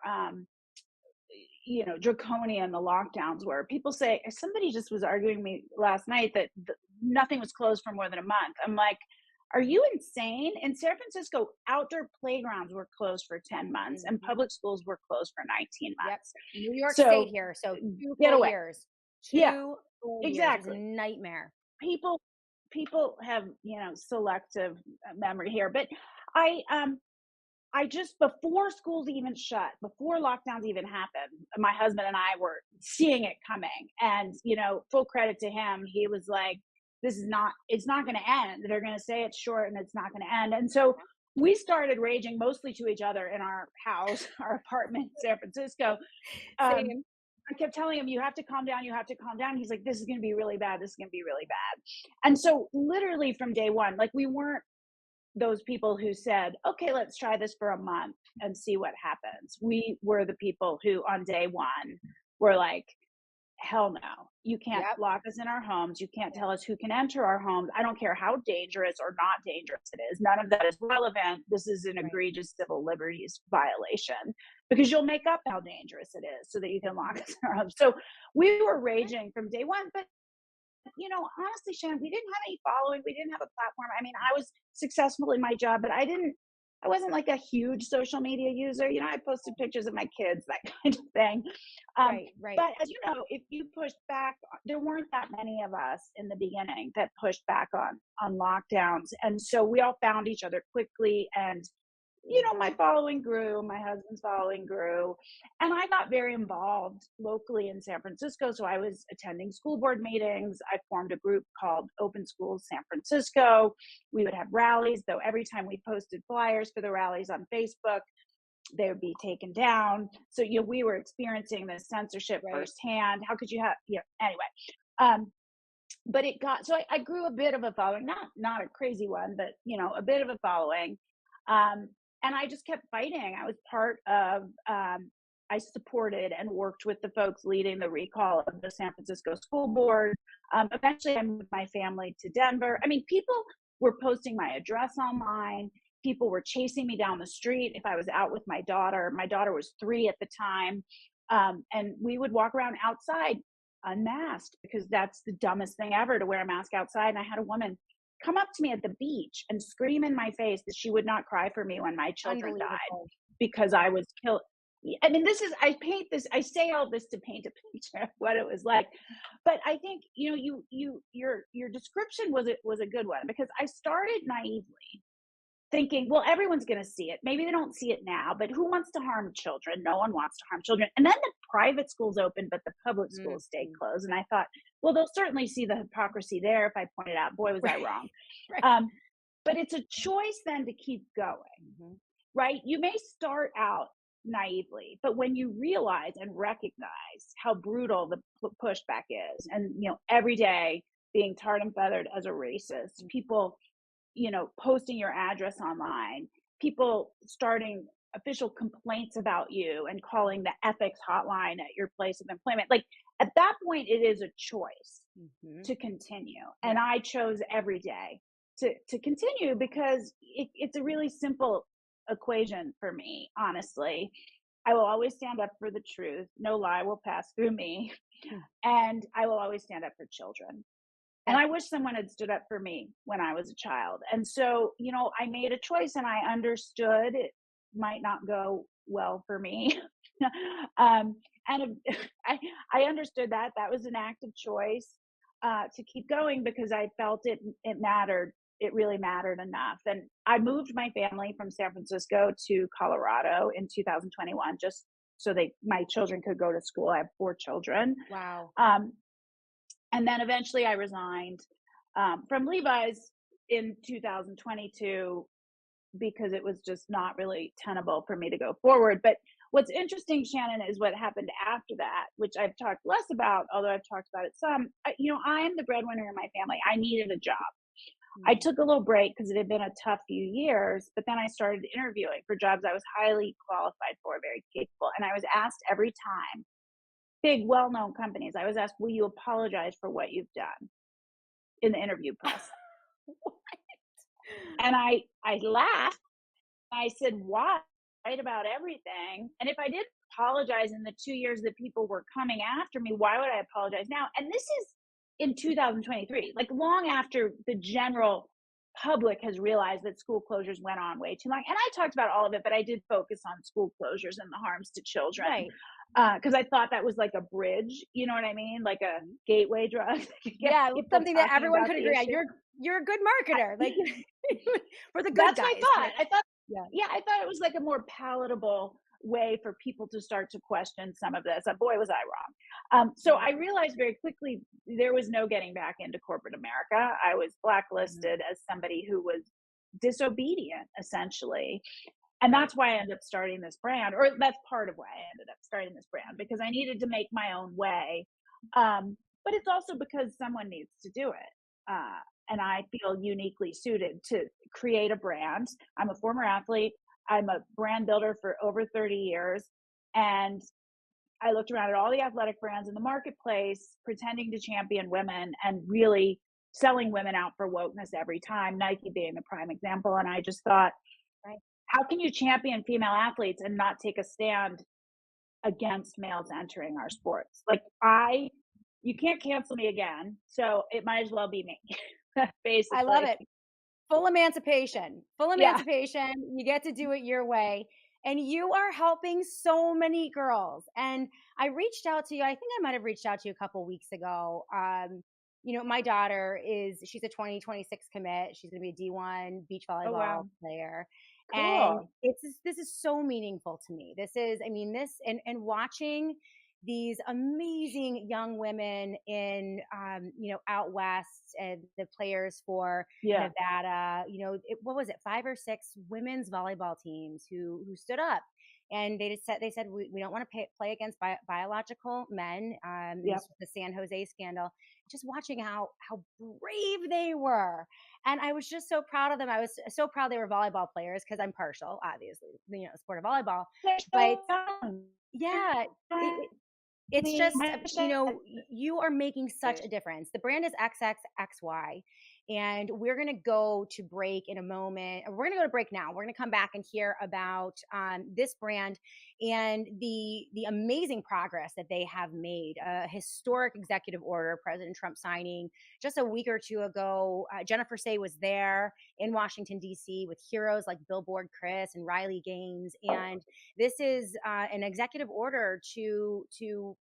draconian the lockdowns were. People say, somebody just was arguing me last night that nothing was closed for more than a month. I'm like, are you insane? In San Francisco, outdoor playgrounds were closed for 10 months and Mhm. public schools were closed for 19 Yep. months. New York State So here. So two get full away. years. Yeah, 2 full years. It was a exactly. nightmare. People have, selective memory here, but I um I just, before schools even shut, before lockdowns even happened, my husband and I were seeing it coming. And, full credit to him. He was like, it's not going to end. They're going to say it's short and it's not going to end. And so we started raging mostly to each other in our house, our apartment in San Francisco. Um, Same. I kept telling him, you have to calm down. You have to calm down. He's like, this is going to be really bad. This is going to be really bad. And so, literally from day one, like, we weren't those people who said, okay, let's try this for a month and see what happens. We were the people who, on day one, were like, hell no, you can't Yep. lock us in our homes. You can't Yep. tell us who can enter our homes. I don't care how dangerous or not dangerous it is. None of that is relevant. This is an Right. egregious civil liberties violation because you'll make up how dangerous it is so that you can lock us in our homes. So we were raging from day one, but honestly, Shannon, we didn't have any following. We didn't have a platform. I mean, I was successful in my job, but I wasn't like a huge social media user. I posted pictures of my kids, that kind of thing. Um, Right. Right. but as you know, if you pushed back, there weren't that many of us in the beginning that pushed back on lockdowns, and so we all found each other quickly. And my following grew, my husband's following grew, and I got very involved locally in San Francisco. So I was attending school board meetings. I formed a group called Open Schools San Francisco. We would have rallies, though every time we posted flyers for the rallies on Facebook, they would be taken down. So, we were experiencing this censorship Right. firsthand. How could you have, anyway. Um, but so I grew a bit of a following, not a crazy one, but a bit of a following. um, and I just kept fighting. I was part of I supported and worked with the folks leading the recall of the San Francisco school board. Eventually, I moved my family to Denver. I mean, people were posting my address online. People were chasing me down the street if I was out with my daughter. My daughter was 3 at the time. And we would walk around outside unmasked because that's the dumbest thing ever to wear a mask outside. And I had a woman come up to me at the beach and scream in my face that she would not cry for me when my children died Unbelievable. because I was killed. I mean, I paint this, I say all this to paint a picture of what it was like. But I think, your description was a good one, because I started naively thinking, well, everyone's going to see it. Maybe they don't see it now, but who wants to harm children? No one wants to harm children. And then the private schools open, but the public schools stay closed. And I thought, well, they'll certainly see the hypocrisy there if I point it out. Boy, was I wrong. Right. But it's a choice then to keep going, right? You may start out naively, but when you realize and recognize how brutal the pushback is, and every day being tarred and feathered as a racist, people posting your address online, people starting official complaints about you and calling the ethics hotline at your place of employment, like, at that point it is a choice to continue. And I chose every day to continue, because it's a really simple equation for me, honestly. I will always stand up for the truth. No lie will pass through me. And I will always stand up for children. And I wish someone had stood up for me when I was a child. And so, I made a choice, and I understood it might not go well for me. And I understood that was an active choice to keep going, because I felt it mattered. It really mattered enough. And I moved my family from San Francisco to Colorado in 2021, just so my children could go to school. I have 4 children. Wow. And then eventually I resigned from Levi's in 2022, because it was just not really tenable for me to go forward. But what's interesting, Shannon, is what happened after that, which I've talked less about, although I've talked about it some. I'm the breadwinner in my family. I needed a job. I took a little break because it had been a tough few years, but then I started interviewing for jobs I was highly qualified for, very capable. And I was asked every time, big, well-known companies, I was asked, will you apologize for what you've done in the interview process? And I laughed. I said, why? Right, about everything. And if I did apologize in the 2 years that people were coming after me, why would I apologize now? And this is in 2023, like long after the general public has realized that school closures went on way too long. And I talked about all of it, but I did focus on school closures and the harms to children. Right. Because I thought that was like a bridge, you know what I mean? Like a gateway drug. Yeah, something that everyone could agree on. You're a good marketer, like for the good That's guys. what I thought. Yeah. I thought it was like a more palatable way for people to start to question some of this. Boy, was I wrong. So I realized very quickly there was no getting back into corporate America. I was blacklisted as somebody who was disobedient, essentially. And that's why I ended up starting this brand, or that's part of why I ended up starting this brand, because I needed to make my own way. But it's also because someone needs to do it. And I feel uniquely suited to create a brand. I'm a former athlete. I'm a brand builder for over 30 years. And I looked around at all the athletic brands in the marketplace, pretending to champion women and really selling women out for wokeness every time, Nike being the prime example. And I just thought, how can you champion female athletes and not take a stand against males entering our sports? Like, you can't cancel me again, so it might as well be me. Basically. I love it. Full emancipation. Yeah. You get to do it your way. And you are helping so many girls. And I reached out to you. I think I might have reached out to you a couple weeks ago. My daughter she's a 2026 commit. She's going to be a D1 beach volleyball player. Cool. And this is so meaningful to me. And watching these amazing young women in, out west, and the players for Nevada, what was it, 5 or 6 women's volleyball teams who stood up And they said we don't want to play against biological men. Yep. The San Jose scandal. Just watching how brave they were, and I was just so proud of them. I was so proud they were volleyball players because I'm partial, obviously, sport of volleyball. But yeah, it's just, you are making such a difference. The brand is XXXY, and we're going to go to break in a moment. We're going to go to break now. We're going to come back and hear about this brand and the amazing progress that they have made. A historic executive order, President Trump signing just a week or two ago. Jennifer Sey was there in Washington, D.C. with heroes like Billboard Chris and Riley Gaines. And this is an executive order to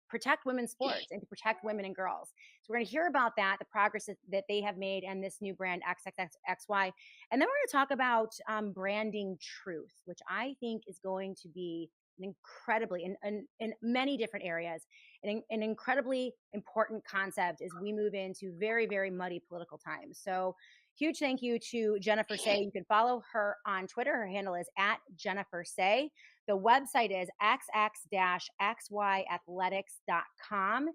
protect women's sports and to protect women and girls. So we're going to hear about that, the progress that they have made, and this new brand XXXY. And then we're going to talk about branding truth, which I think is going to be an incredibly, in many different areas, an incredibly important concept as we move into very, very muddy political times. So huge thank you to Jennifer Sey. You can follow her on Twitter. Her handle is @JenniferSey. The website is xx-xyathletics.com.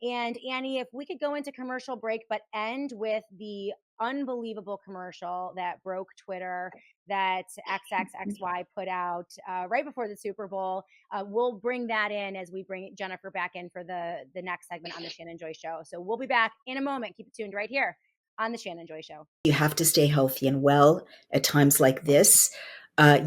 And Annie, if we could go into commercial break, but end with the unbelievable commercial that broke Twitter that XXXY put out right before the Super Bowl. We'll bring that in as we bring Jennifer back in for the next segment on the Shannon Joy Show. So we'll be back in a moment. Keep it tuned right here on the Shannon Joy Show. You have to stay healthy and well at times like this.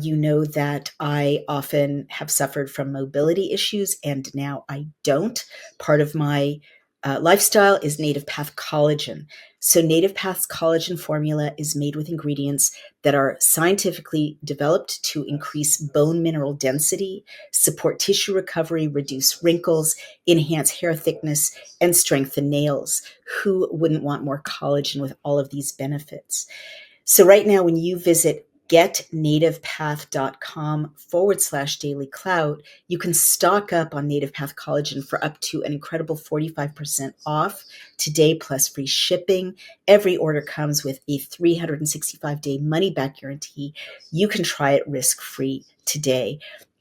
You know that I often have suffered from mobility issues, and now I don't. Part of my lifestyle is Native Path collagen. So Native Path's collagen formula is made with ingredients that are scientifically developed to increase bone mineral density, support tissue recovery, reduce wrinkles, enhance hair thickness, and strengthen nails. Who wouldn't want more collagen with all of these benefits? So right now, when you visit getnativepath.com/dailyclout, you can stock up on Native Path collagen for up to an incredible 45% off today, plus free shipping. Every order comes with a 365-day money-back guarantee. You can try it risk-free today.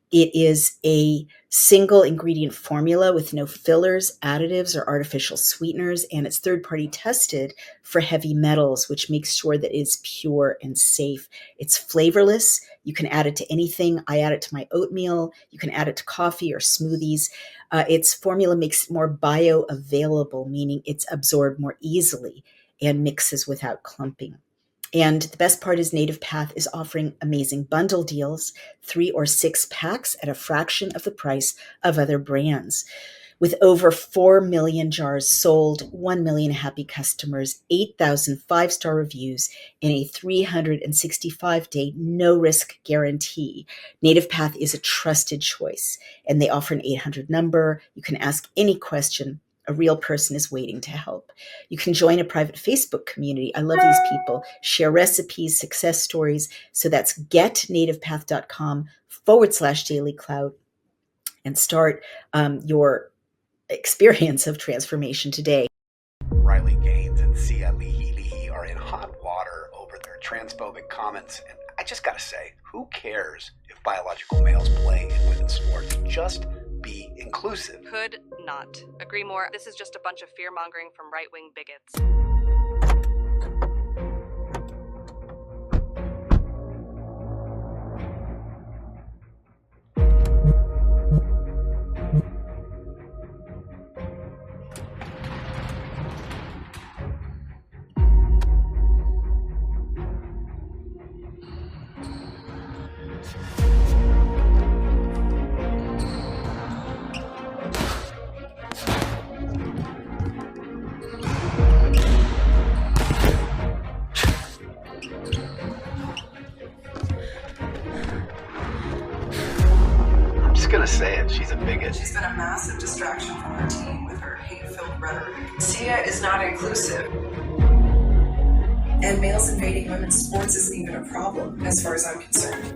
It is a single ingredient formula with no fillers, additives, or artificial sweeteners, and it's third-party tested for heavy metals, which makes sure that it's pure and safe. It's flavorless. You can add it to anything. I add it to my oatmeal. You can add it to coffee or smoothies. Its formula makes it more bioavailable, meaning it's absorbed more easily and mixes without clumping. And the best part is Native Path is offering amazing bundle deals, 3 or 6 packs at a fraction of the price of other brands. With over 4 million jars sold, 1 million happy customers, 8,000 5-star reviews, and a 365-day no-risk guarantee, Native Path is a trusted choice, and they offer an 800 number. You can ask any question. A real person is waiting to help. You can join a private Facebook community. I love these people. Share recipes, success stories. So that's getnativepath.com/dailyclout and start your experience of transformation today. Riley Gaines and Sia Leahy are in hot water over their transphobic comments. And I just gotta say, who cares if biological males play in women's sports? Just be inclusive. Could not agree more. This is just a bunch of fear-mongering from right-wing bigots. Gonna say it, she's a bigot. She's been a massive distraction from her team with her hate-filled rhetoric. Sia is not inclusive. And males invading women's sports isn't even a problem, as far as I'm concerned.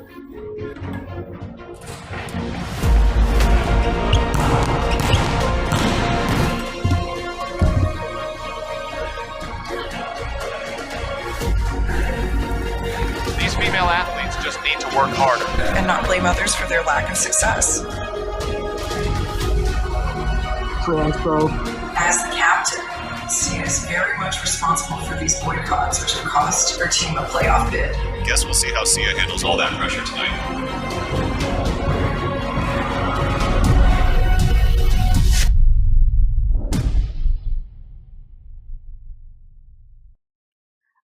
These female athletes just need need to work harder. And not blame others for their lack of success. Transpo. As the captain, Sia is very much responsible for these boycotts, which have cost her team a playoff bid. Guess we'll see how Sia handles all that pressure tonight.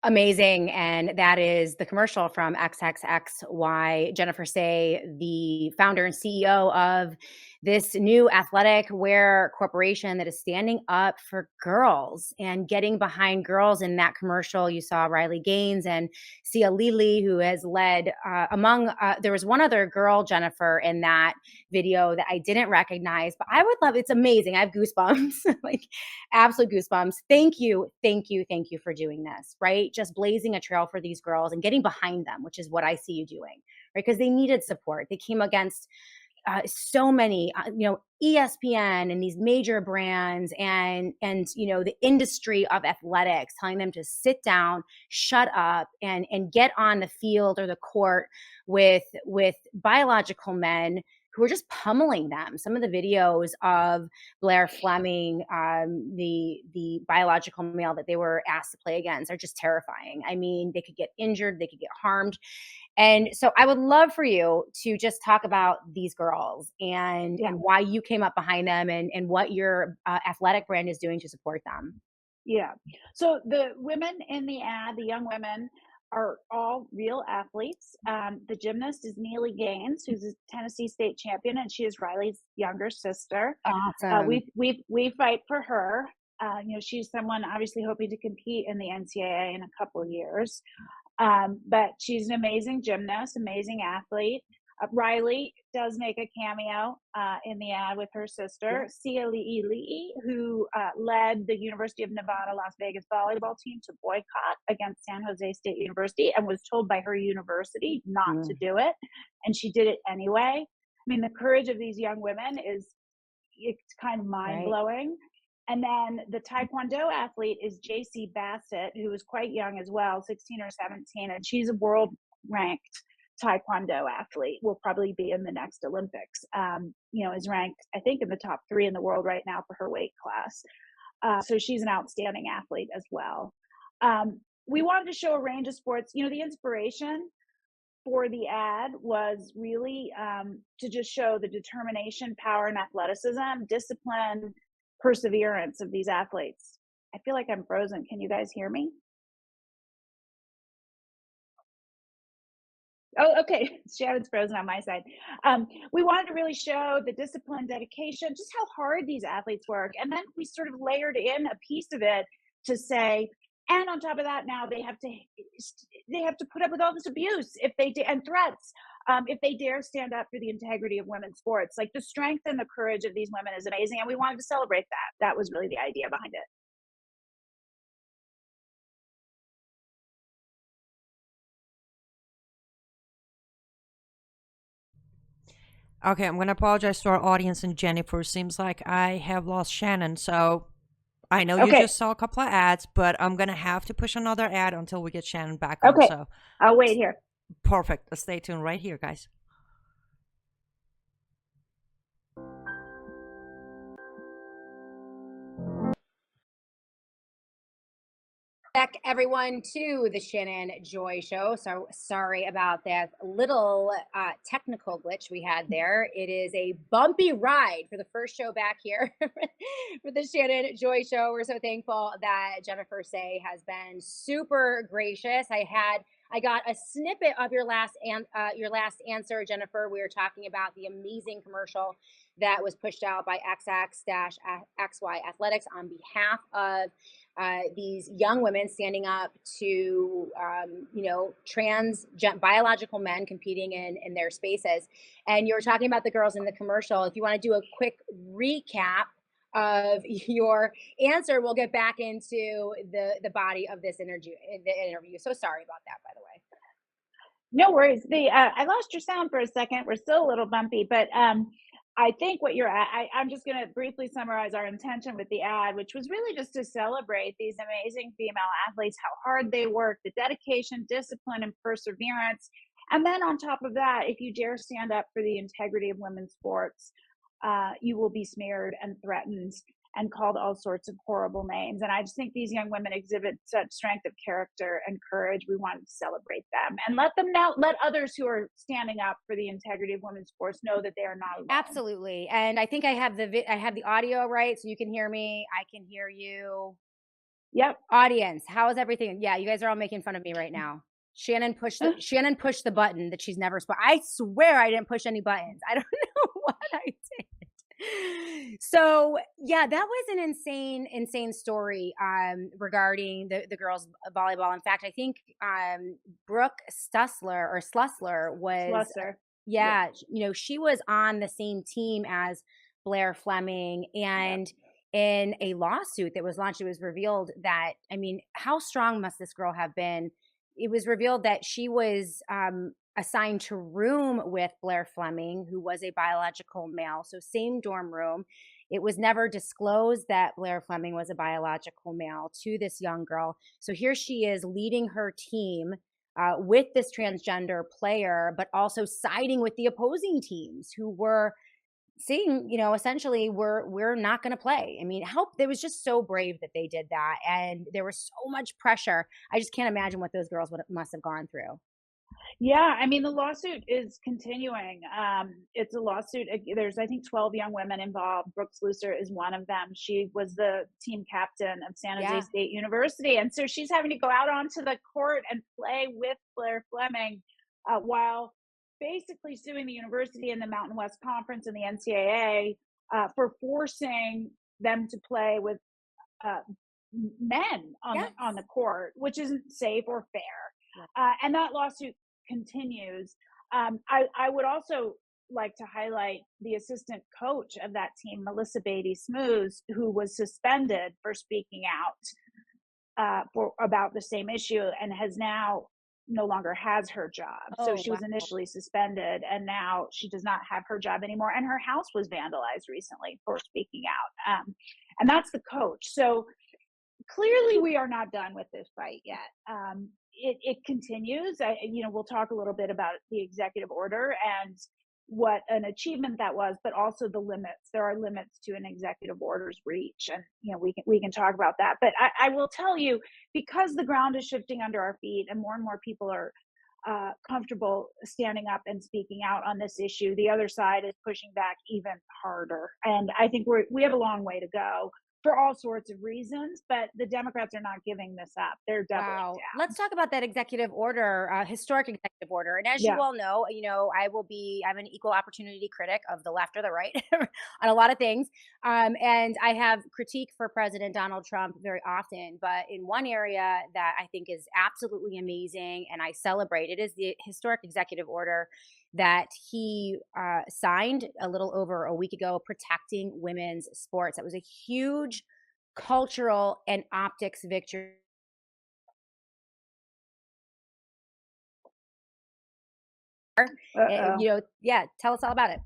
Amazing. And that is the commercial from XXXY. Jennifer Sey, the founder and CEO of this new athletic wear corporation that is standing up for girls and getting behind girls. In that commercial, you saw Riley Gaines and Sia Lili, who has led there was one other girl, Jennifer, in that video that I didn't recognize, but I would love, it's amazing. I have goosebumps, like absolute goosebumps. Thank you for doing this, right? Just blazing a trail for these girls and getting behind them, which is what I see you doing, right? Because they needed support. They came against so many, ESPN and these major brands and the industry of athletics, telling them to sit down, shut up, and get on the field or the court with biological men who are just pummeling them. Some of the videos of Blair Fleming, the biological male that they were asked to play against, are just terrifying. I mean, they could get injured, they could get harmed. And so I would love for you to just talk about these girls and why you came up behind them and what your athletic brand is doing to support them. Yeah. So the women in the ad, the young women, are all real athletes. The gymnast is Neely Gaines, who's a Tennessee state champion, and she is Riley's younger sister. Awesome. We fight for her. She's someone obviously hoping to compete in the NCAA in a couple of years. But she's an amazing gymnast, amazing athlete. Riley does make a cameo in the ad with her sister, Sia Lili, who led the University of Nevada, Las Vegas volleyball team to boycott against San Jose State University and was told by her university not to do it. And she did it anyway. I mean, the courage of these young women it's kind of mind-blowing. Right. And then the Taekwondo athlete is JC Bassett, who is quite young as well, 16 or 17, and she's a world-ranked Taekwondo athlete, will probably be in the next Olympics. Is ranked, I think, in the top 3 in the world right now for her weight class. So she's an outstanding athlete as well. We wanted to show a range of sports. The inspiration for the ad was really to just show the determination, power, and athleticism, discipline, perseverance of these athletes. I feel like I'm frozen. Can you guys hear me? Oh, okay. Shannon's frozen on my side. We wanted to really show the discipline, dedication, just how hard these athletes work. And then we sort of layered in a piece of it to say, and on top of that, now they have to put up with all this abuse and threats if they dare stand up for the integrity of women's sports. Like, the strength and the courage of these women is amazing, and we wanted to celebrate that. That was really the idea behind it. Okay, I'm going to apologize to our audience and Jennifer. Seems like I have lost Shannon. So I know you just saw a couple of ads, but I'm going to have to push another ad until we get Shannon back on. Okay, So I'll wait here. Perfect. Stay tuned right here, guys. Back, everyone, to the Shannon Joy Show. So sorry about that little technical glitch we had there. It is a bumpy ride for the first show back here for the Shannon Joy Show. We're so thankful that Jennifer Sey has been super gracious. I got a snippet of your last answer, Jennifer. We were talking about the amazing commercial that was pushed out by XX-XY Athletics on behalf of these young women standing up to, biological men competing in their spaces. And you were talking about the girls in the commercial. If you want to do a quick recap of your answer, we'll get back into the body of this interview. So sorry about that, by the way. No worries. I lost your sound for a second. We're still a little bumpy, but I think what you're at, I'm just going to briefly summarize our intention with the ad, which was really just to celebrate these amazing female athletes, how hard they work, the dedication, discipline, and perseverance, And then on top of that, if you dare stand up for the integrity of women's sports, you will be smeared and threatened and called all sorts of horrible names. And I just think these young women exhibit such strength of character and courage. We wanted to celebrate them and let them know, let others who are standing up for the integrity of women's sports know that they are not alone. Absolutely. And I think I have the audio right, so you can hear me. I can hear you. Yep. Audience, how is everything? Yeah, you guys are all making fun of me right now. Shannon pushed the button that she's never I swear I didn't push any buttons. I don't know what I did. So yeah, that was an insane story regarding the girls volleyball. In fact, I think Brooke Slussler was Yeah. she was on the same team as Blair Fleming, and in a lawsuit that was launched, it was revealed that, I mean, how strong must this girl have been? It was revealed that she was assigned to room with Blair Fleming, who was a biological male, so same dorm room. It was never disclosed that Blair Fleming was a biological male to this young girl. So here she is leading her team with this transgender player, but also siding with the opposing teams who were saying, essentially, we're not going to play. I mean, it was just so brave that they did that, and there was so much pressure. I just can't imagine what those girls must have gone through. Yeah, I mean, the lawsuit is continuing. It's a lawsuit. There's, I think, 12 young women involved. Brooke Sluicer is one of them. She was the team captain of San Jose State University. And so she's having to go out onto the court and play with Blair Fleming while basically suing the university and the Mountain West Conference and the NCAA for forcing them to play with men on the court, which isn't safe or fair. And that lawsuit continues. I would also like to highlight the assistant coach of that team, Melissa Beatty Smooth, who was suspended for speaking out about the same issue and has now no longer has her job. So she was initially suspended, and now she does not have her job anymore. And her house was vandalized recently for speaking out. And that's the coach. So clearly we are not done with this fight yet. It continues. We'll talk a little bit about the executive order and what an achievement that was, but also the limits. There are limits to an executive order's reach, and we can talk about that. But I will tell you, because the ground is shifting under our feet and more people are comfortable standing up and speaking out on this issue, the other side is pushing back even harder. And I think we have a long way to go for all sorts of reasons, but the Democrats are not giving this up. They're doubling down. Let's talk about that executive order, historic executive order. And as you all know, I'm an equal opportunity critic of the left or the right on a lot of things. And I have critique for President Donald Trump very often, but in one area that I think is absolutely amazing and I celebrate, it is the historic executive order that he signed a little over a week ago, protecting women's sports. That was a huge cultural and optics victory. Tell us all about it.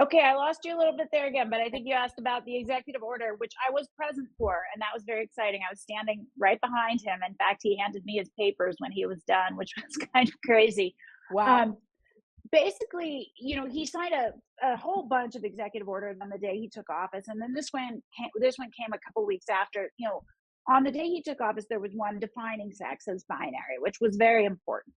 Okay, I lost you a little bit there again, but I think you asked about the executive order, which I was present for, and that was very exciting. I was standing right behind him. In fact, he handed me his papers when he was done, which was kind of crazy. Wow. Basically, he signed a whole bunch of executive orders on the day he took office, and then this one came a couple weeks after. On the day he took office, there was one defining sex as binary, which was very important.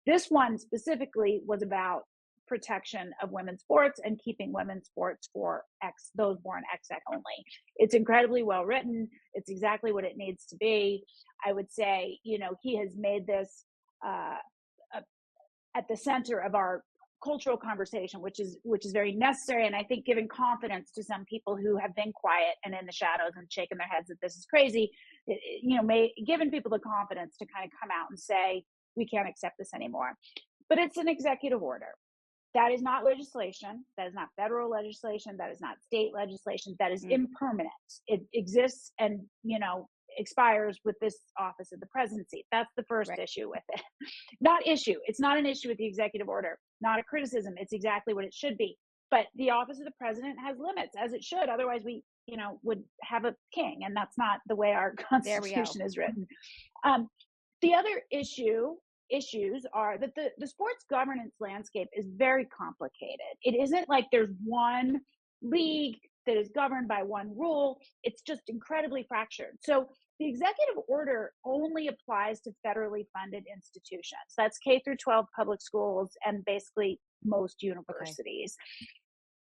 This one specifically was about protection of women's sports and keeping women's sports for those born XX only. It's incredibly well written. It's exactly what it needs to be. I would say, he has made this at the center of our cultural conversation, which is very necessary. And I think giving confidence to some people who have been quiet and in the shadows and shaking their heads that this is crazy, giving people the confidence to kind of come out and say, we can't accept this anymore. But it's an executive order. That is not legislation. That is not federal legislation. That is not state legislation. That is impermanent. It exists and, expires with this office of the presidency. That's the first issue with it. It's not an issue with the executive order, not a criticism. It's exactly what it should be. But the office of the president has limits, as it should. Otherwise, we, would have a king, and that's not the way our Constitution is written. The other issue issues are that the sports governance landscape is very complicated. It isn't like there's one league that is governed by one rule. It's just incredibly fractured. So the executive order only applies to federally funded institutions. That's K through 12 public schools and basically most universities. Okay.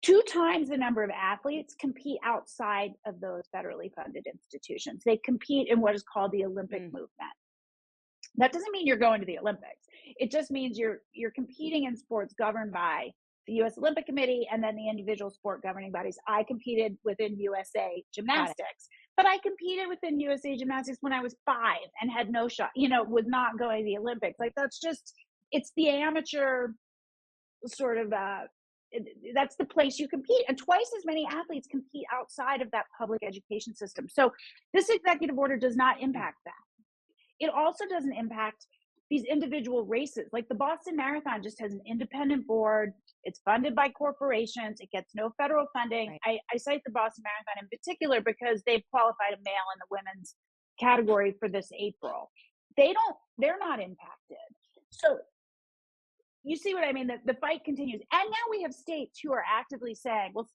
2 times the number of athletes compete outside of those federally funded institutions. They compete in what is called the Olympic movement. That doesn't mean you're going to the Olympics. It just means you're competing in sports governed by the U.S. Olympic Committee and then the individual sport governing bodies. I competed within USA Gymnastics, but I competed within USA Gymnastics when I was 5 and had no shot, was not going to the Olympics. Like that's just, it's the amateur sort of, that's the place you compete. And twice as many athletes compete outside of that public education system. So this executive order does not impact that. It also doesn't impact these individual races. Like the Boston Marathon just has an independent board. It's funded by corporations. It gets no federal funding. Right. I cite the Boston Marathon in particular because they've qualified a male in the women's category for this April. They're not impacted. So you see what I mean? The fight continues. And now we have states who are actively saying, well,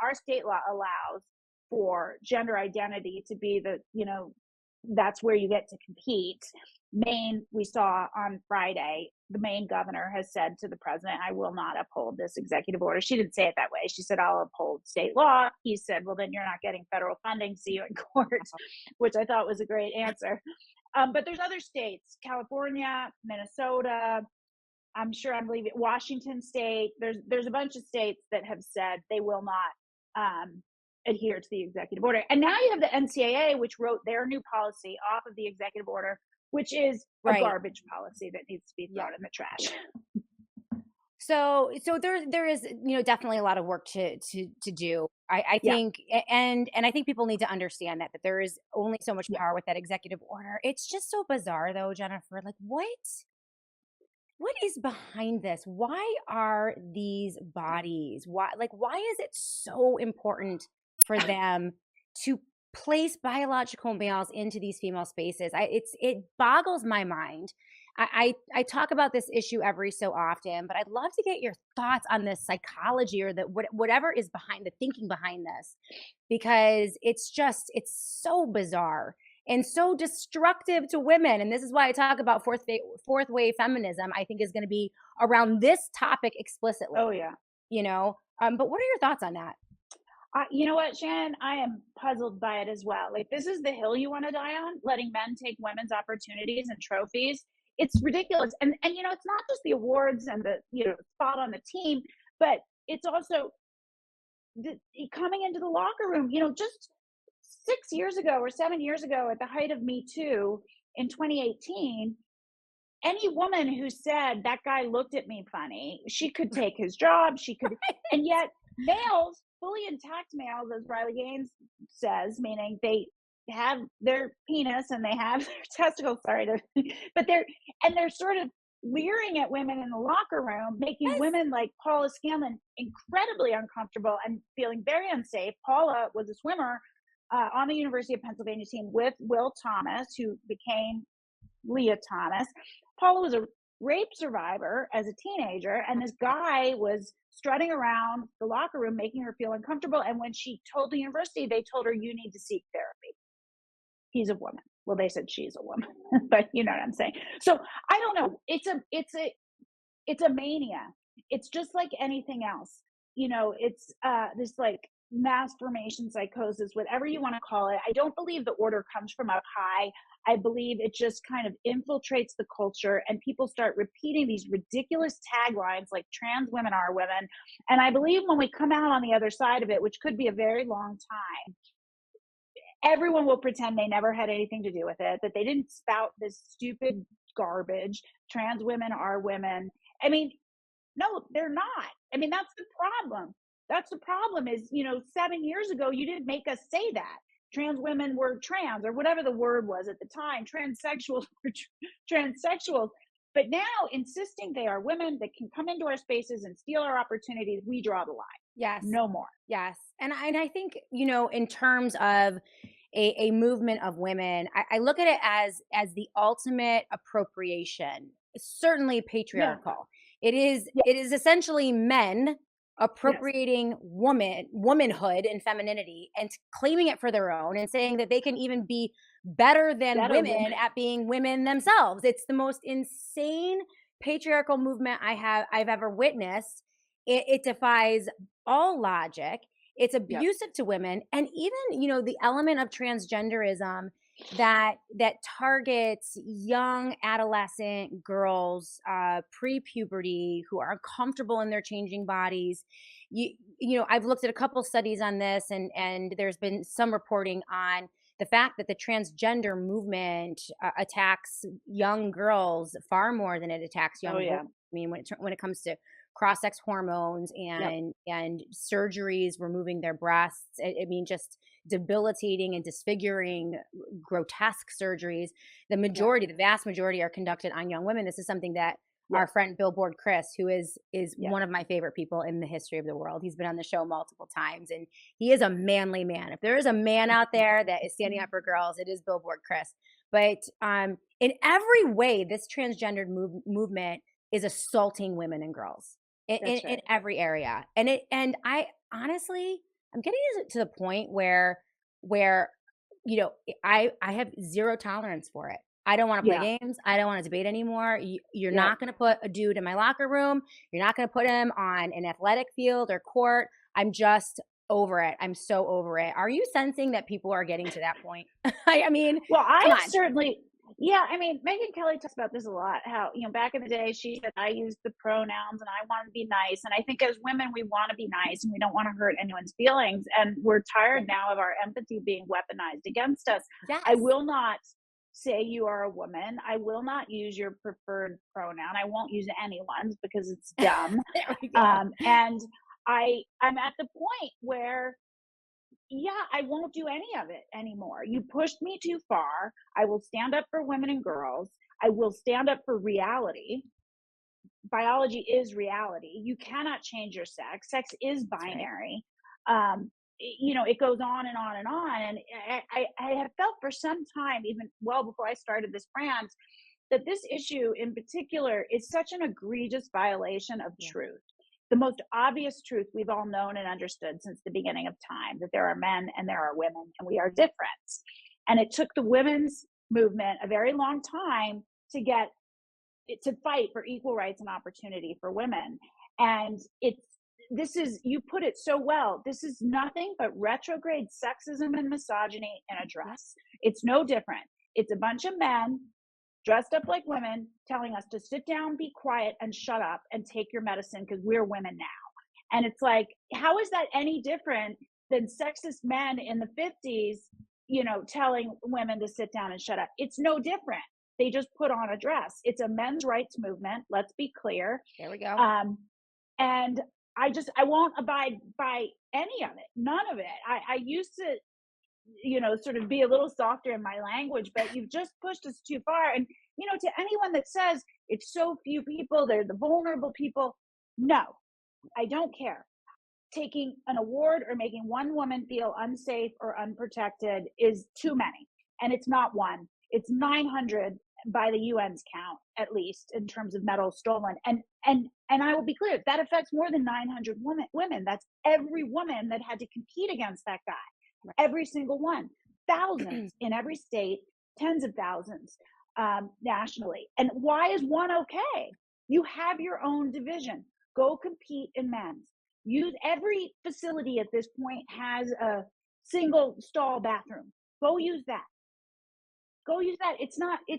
our state law allows for gender identity to be that's where you get to compete. Maine, we saw on Friday, the Maine governor has said to the president, I will not uphold this executive order. She didn't say it that way. She said, I'll uphold state law. He said, well, then you're not getting federal funding. See you in court, which I thought was a great answer. But there's other states, California, Minnesota, I'm sure I'm leaving Washington State. There's a bunch of states that have said they will not adhere to the executive order. And now you have the NCAA, which wrote their new policy off of the executive order, which is a garbage policy that needs to be thrown in the trash. So there is definitely a lot of work to do. I think and I think people need to understand that there is only so much power with that executive order. It's just so bizarre though, Jennifer. Like what is behind this? Why are these bodies? Why is it so important for them to place biological males into these female spaces? It boggles my mind. I talk about this issue every so often, but I'd love to get your thoughts on the psychology or whatever is behind the thinking behind this, because it's so bizarre and so destructive to women. And this is why I talk about fourth wave feminism, I think is going to be around this topic explicitly. Oh yeah. But what are your thoughts on that? You know what, Shannon? I am puzzled by it as well. Like, this is the hill you want to die on, letting men take women's opportunities and trophies. It's ridiculous. And it's not just the awards and the, spot on the team, but it's also coming into the locker room, just 6 years ago or 7 years ago at the height of Me Too in 2018, any woman who said that guy looked at me funny, she could take his job, and yet males, fully intact males, as Riley Gaines says, meaning they have their penis and they have their testicles, but they're sort of leering at women in the locker room, making women like Paula Scanlon incredibly uncomfortable and feeling very unsafe. Paula was a swimmer on the University of Pennsylvania team with Will Thomas, who became Leah Thomas. Paula was a rape survivor as a teenager, and this guy was strutting around the locker room, making her feel uncomfortable. And when she told the university, they told her, you need to seek therapy. He's a woman. Well, they said she's a woman, but you know what I'm saying? So I don't know. It's a mania. It's just like anything else. It's this like mass formation psychosis, whatever you want to call it. I don't believe the order comes from up high. I believe it just kind of infiltrates the culture and people start repeating these ridiculous taglines like trans women are women. And I believe when we come out on the other side of it, which could be a very long time, everyone will pretend they never had anything to do with it, that they didn't spout this stupid garbage. Trans women are women. I mean, no, they're not. I mean, that's the problem. That's the problem is, 7 years ago, you didn't make us say that. Trans women were trans, or whatever the word was at the time. Transsexuals were transsexuals. But now insisting they are women that can come into our spaces and steal our opportunities, we draw the line. Yes. No more. Yes. And I think, in terms of a movement of women, I look at it as the ultimate appropriation certainly patriarchal. It is essentially men appropriating womanhood and femininity and claiming it for their own and saying that they can even be better than women at being women themselves. It's the most insane patriarchal movement I've ever witnessed. It defies all logic. It's abusive to women, and even, the element of transgenderism that targets young adolescent girls, pre-puberty, who are uncomfortable in their changing bodies. I've looked at a couple studies on this, and there's been some reporting on the fact that the transgender movement attacks young girls far more than it attacks young women. I mean, when it comes to cross-sex hormones and surgeries, removing their breasts, I mean, just debilitating and disfiguring, grotesque surgeries. The vast majority are conducted on young women. This is something that our friend Billboard Chris, who is one of my favorite people in the history of the world. He's been on the show multiple times, and he is a manly man. If there is a man out there that is standing up for girls, it is Billboard Chris. But in every way, this transgendered movement is assaulting women and girls in every area. And I honestly, I'm getting to the point where I have zero tolerance for it. I don't want to play games. I don't want to debate anymore. You're not going to put a dude in my locker room. You're not going to put him on an athletic field or court. I'm just over it. I'm so over it. Are you sensing that people are getting to that point? I mean, well, I certainly, I mean, Megyn Kelly talks about this a lot, how, back in the day, she said, I use the pronouns and I want to be nice. And I think as women, we want to be nice and we don't want to hurt anyone's feelings. And we're tired now of our empathy being weaponized against us. Yes. I will not say you are a woman. I will not use your preferred pronoun. I won't use anyone's because it's dumb. And I'm at the point where, I won't do any of it anymore. You pushed me too far. I will stand up for women and girls. I will stand up for reality. Biology is reality. You cannot change your sex. Sex is binary. It goes on and on and on. And I have felt for some time, even well before I started this brand, that this issue in particular is such an egregious violation of truth. The most obvious truth we've all known and understood since the beginning of time, that there are men and there are women and we are different. And it took the women's movement a very long time to fight for equal rights and opportunity for women. And you put it so well, this is nothing but retrograde sexism and misogyny in a dress. It's no different. It's a bunch of men dressed up like women telling us to sit down, be quiet, and shut up and take your medicine because we're women now. And it's like, how is that any different than sexist men in the 50s, telling women to sit down and shut up? It's no different. They just put on a dress. It's a men's rights movement. Let's be clear. There we go. And I won't abide by any of it. None of it. I used to, sort of be a little softer in my language, but you've just pushed us too far. And, to anyone that says it's so few people, they're the vulnerable people. No, I don't care. Taking an award or making one woman feel unsafe or unprotected is too many. And it's not one, it's 900 by the UN's count, at least in terms of medals stolen. And I will be clear, that affects more than 900 women. That's every woman that had to compete against that guy. Right. Every single one, thousands in every state, tens of thousands nationally. And why is one okay? You have your own division. Go compete in men's. Use every facility at this point has a single stall bathroom. Go use that. It's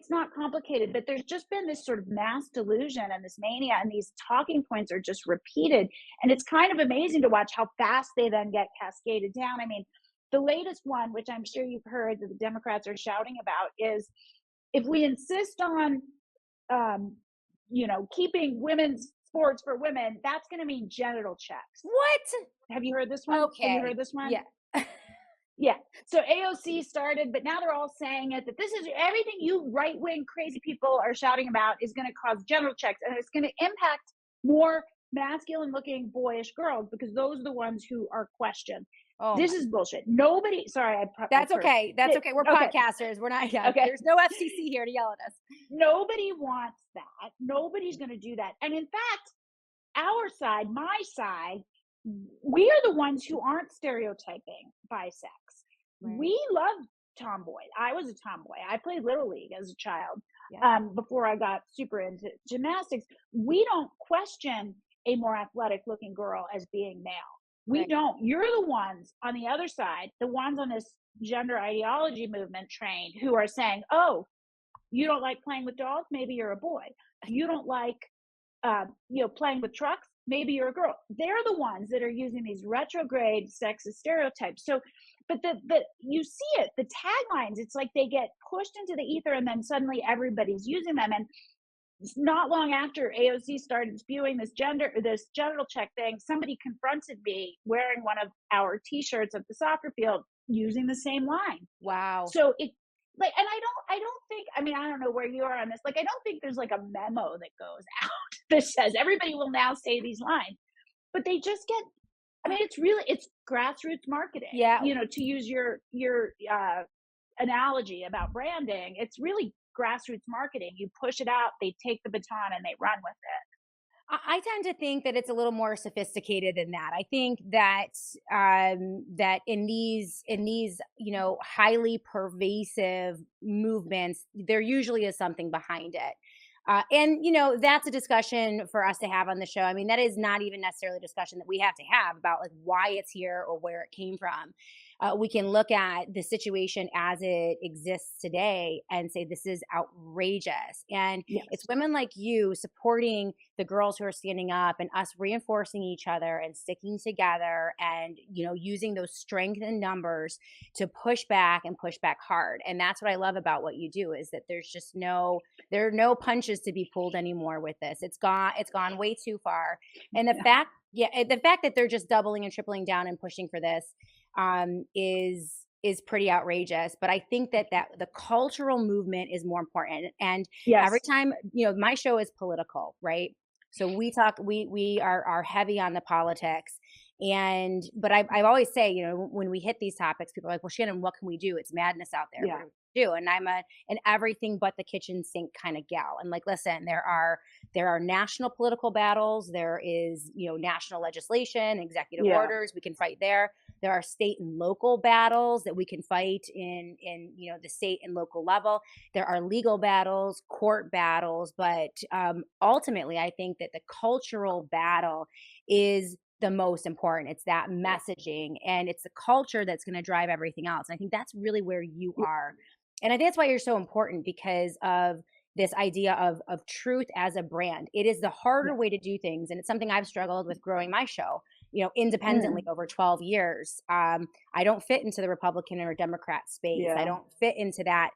not complicated, but there's just been this sort of mass delusion and this mania, and these talking points are just repeated. And it's kind of amazing to watch how fast they then get cascaded down. I mean, the latest one, which I'm sure you've heard that the Democrats are shouting about, is if we insist on, keeping women's sports for women, that's going to mean genital checks. What? Have you heard this one? Okay. Have you heard this one? Yeah. Yeah. So AOC started, but now they're all saying it, that this is everything you right-wing crazy people are shouting about is going to cause genital checks, and it's going to impact more masculine looking boyish girls because those are the ones who are questioned. Oh This my. is bullshit. Nobody, sorry, That's I cursed. okay. That's okay. We're Okay, podcasters. We're not. Yeah. okay. There's no FCC here to yell at us. Nobody wants that. Nobody's going to do that. And in fact, our side, my side, we are the ones who aren't stereotyping by sex. Right. We love tomboy. I was a tomboy. I played Little League as a child before I got super into gymnastics. We don't question a more athletic looking girl as being male. We don't. You're the ones on the other side, the ones on this gender ideology movement train who are saying, oh, you don't like playing with dolls? Maybe you're a boy. You don't like playing with trucks? Maybe you're a girl. They're the ones that are using these retrograde sexist stereotypes. So, but you see it, the taglines, it's like they get pushed into the ether and then suddenly everybody's using them. And not long after AOC started spewing this genital check thing, somebody confronted me wearing one of our t-shirts at the soccer field using the same line. Wow. So it, like, and I don't think, I mean, I don't know where you are on this. Like, I don't think there's like a memo that goes out that says everybody will now say these lines, but they just get, I mean, it's grassroots marketing. Yeah. To use your analogy about branding, it's really grassroots marketing. You push it out, they take the baton and they run with it. I tend to think that it's a little more sophisticated than that. I think that that in these highly pervasive movements, there usually is something behind it. And that's a discussion for us to have on the show. I mean, that is not even necessarily a discussion that we have to have about like why it's here or where it came from. We can look at the situation as it exists today and say this is outrageous. And it's women like you supporting the girls who are standing up and us reinforcing each other and sticking together and using those strength in numbers to push back and push back hard. And that's what I love about what you do, is that there are no punches to be pulled anymore with this. It's gone way too far. And the fact that they're just doubling and tripling down and pushing for this is pretty outrageous. But I think that the cultural movement is more important. And every time, my show is political, right? So we are heavy on the politics. But I always say, when we hit these topics, people are like, well, Shannon, what can we do? It's madness out there. Yeah. What do we do? And I'm an everything but the kitchen sink kind of gal. And like, listen, there are national political battles. There is, national legislation, executive orders. We can fight there. There are state and local battles that we can fight in the state and local level. There are legal battles, court battles. But ultimately, I think that the cultural battle is the most important. It's that messaging, and it's the culture that's going to drive everything else. And I think that's really where you are. And I think that's why you're so important, because of this idea of truth as a brand. It is the harder way to do things. And it's something I've struggled with growing my show, independently over 12 years. I don't fit into the Republican or Democrat space. I don't fit into that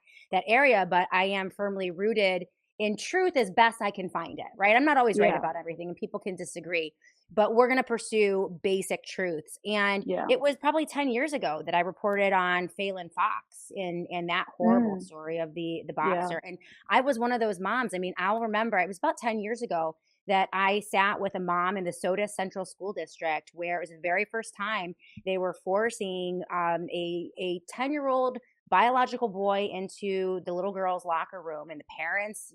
area, but I am firmly rooted in truth as best I can find it, right? I'm not always right about everything, and people can disagree, but we're going to pursue basic truths. And it was probably 10 years ago that I reported on Phelan Fox in that horrible story of the boxer. And I was one of those moms. I mean, I'll remember it was about 10 years ago that I sat with a mom in the Soda Central School District, where it was the very first time they were forcing a 10-year-old biological boy into the little girl's locker room, and the parents,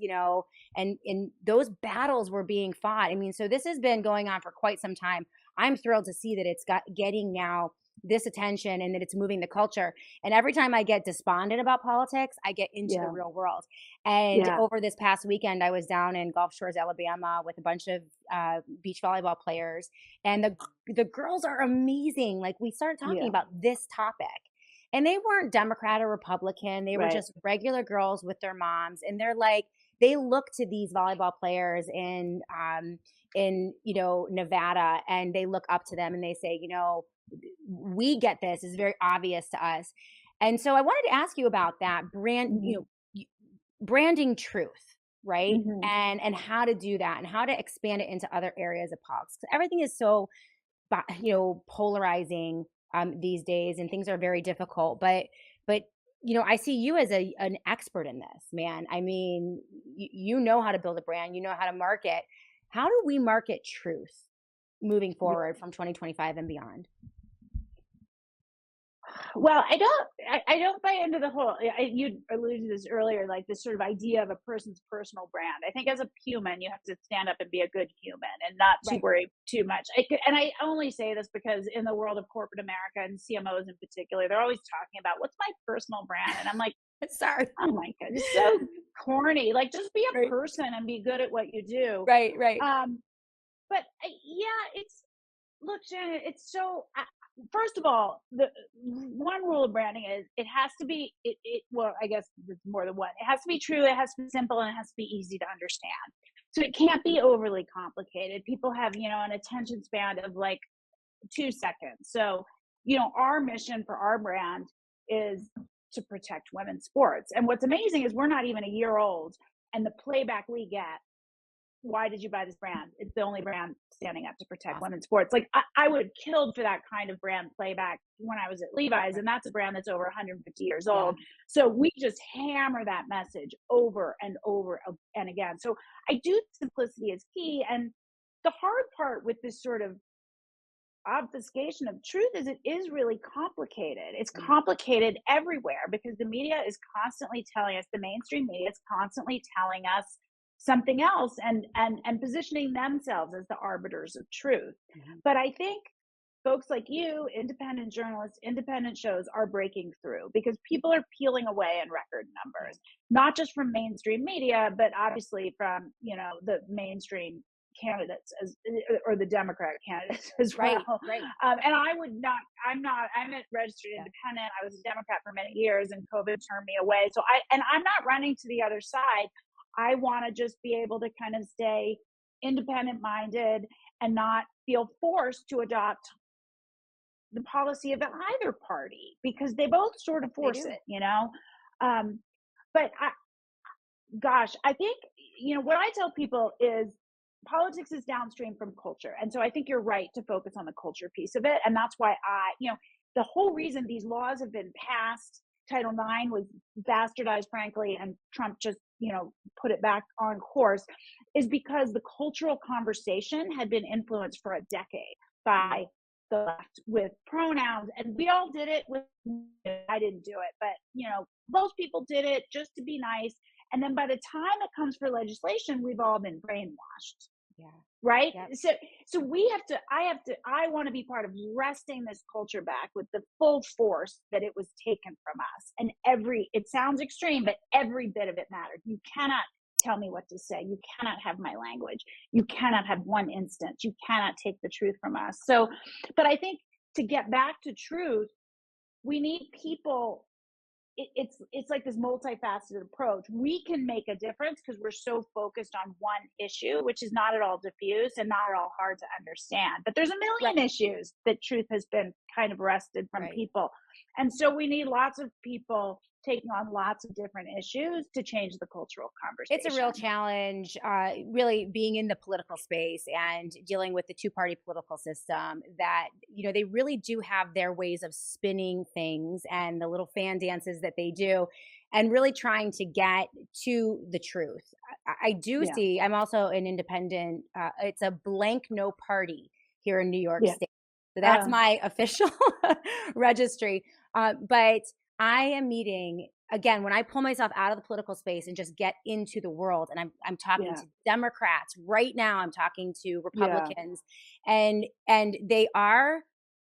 and those battles were being fought. I mean, so this has been going on for quite some time. I'm thrilled to see that it's getting now this attention and that it's moving the culture. And every time I get despondent about politics, I get into the real world. And over this past weekend, I was down in Gulf Shores, Alabama, with a bunch of beach volleyball players, and the girls are amazing. Like, we started talking about this topic. And they weren't Democrat or Republican. They were just regular girls with their moms. And they're like, they look to these volleyball players in Nevada, and they look up to them and they say, we get this. It's very obvious to us. And so I wanted to ask you about that branding truth, right? And how to do that and how to expand it into other areas of politics. Everything is so, polarizing these days, and things are very difficult. But I see you as an expert in this, man. I mean, you know how to build a brand, you know how to market. How do we market truth moving forward from 2025 and beyond? Well, I don't buy into the whole, you alluded to this earlier, like this sort of idea of a person's personal brand. I think as a human, you have to stand up and be a good human and not to Right. worry too much. And I only say this because in the world of corporate America and CMOs in particular, they're always talking about what's my personal brand. And I'm like, Sorry. oh my God, it's so corny. Like, just be a Right. person and be good at what you do. Right. Right. But yeah, look, Janet, it's so, first of all, the one rule of branding is it has to be, well, I guess it's more than one. It has to be true, it has to be simple, and it has to be easy to understand. So it can't be overly complicated. People have, an attention span of like 2 seconds. So, our mission for our brand is to protect women's sports. And what's amazing is we're not even a year old, and the playback we get, why did you buy this brand? It's the only brand standing up to protect women's sports. Like, I would have killed for that kind of brand playback when I was at Levi's, and that's a brand that's over 150 years old. So we just hammer that message over and over and again. So I do think simplicity is key. And the hard part with this sort of obfuscation of truth is it is really complicated. It's complicated everywhere because the media is constantly telling us, the mainstream media is constantly telling us something else and positioning themselves as the arbiters of truth. But I think folks like you, independent journalists, independent shows are breaking through because people are peeling away in record numbers, not just from mainstream media, but obviously from, the mainstream candidates or the Democratic candidates as well. Right. And I'm a registered independent. I was a Democrat for many years and COVID turned me away. So I'm not running to the other side. I want to just be able to kind of stay independent minded and not feel forced to adopt the policy of either party because they both sort of force it, but I think, what I tell people is politics is downstream from culture. And so I think you're right to focus on the culture piece of it. And that's why the whole reason these laws have been passed, Title IX was bastardized, frankly, and Trump just, put it back on course, is because the cultural conversation had been influenced for a decade by the left with pronouns. And we all did it I didn't do it, but, most people did it just to be nice. And then by the time it comes for legislation, we've all been brainwashed. Yeah. Right. Yep. So I want to be part of wresting this culture back with the full force that it was taken from us. And it sounds extreme, but every bit of it mattered. You cannot tell me what to say. You cannot have my language. You cannot have one instance. You cannot take the truth from us. So, but I think to get back to truth, we need people. It's like this multifaceted approach. We can make a difference because we're so focused on one issue, which is not at all diffuse and not at all hard to understand. But there's a million issues that truth has been kind of wrested from people. And so we need lots of people taking on lots of different issues to change the cultural conversation. It's a real challenge, really being in the political space and dealing with the two-party political system that, they really do have their ways of spinning things and the little fan dances that they do and really trying to get to the truth. I do see, I'm also an independent, it's a blank no party here in New York State. So that's my official registry. But I am meeting, again, when I pull myself out of the political space and just get into the world, and I'm talking to Democrats right now, I'm talking to Republicans, and they are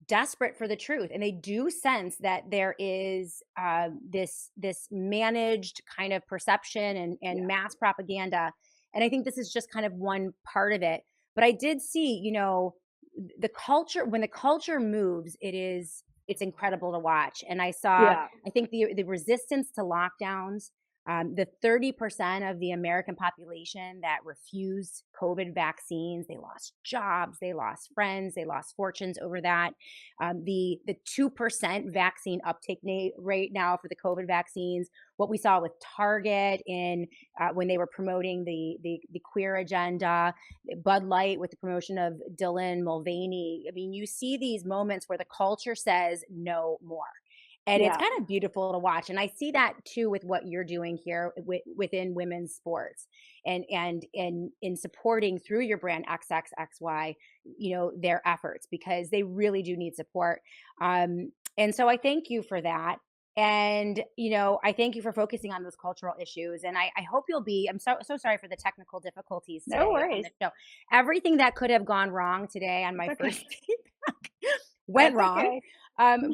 desperate for the truth, and they do sense that there is this managed kind of perception and mass propaganda, and I think this is just kind of one part of it. But I did see, the culture, when the culture moves, it's incredible to watch. And I saw, I think the resistance to lockdowns, the 30% of the American population that refused COVID vaccines, they lost jobs, they lost friends, they lost fortunes over that. The 2% vaccine uptake rate now for the COVID vaccines, what we saw with Target in when they were promoting the queer agenda, Bud Light with the promotion of Dylan Mulvaney. I mean, you see these moments where the culture says no more. And it's Yeah. kind of beautiful to watch. And I see that too with what you're doing here within women's sports and in supporting through your brand XXXY, their efforts, because they really do need support. And so I thank you for that. And, I thank you for focusing on those cultural issues. And I hope I'm so sorry for the technical difficulties today No on worries. the show. Everything that could have gone wrong today on my It's okay. first feedback went That's wrong. okay.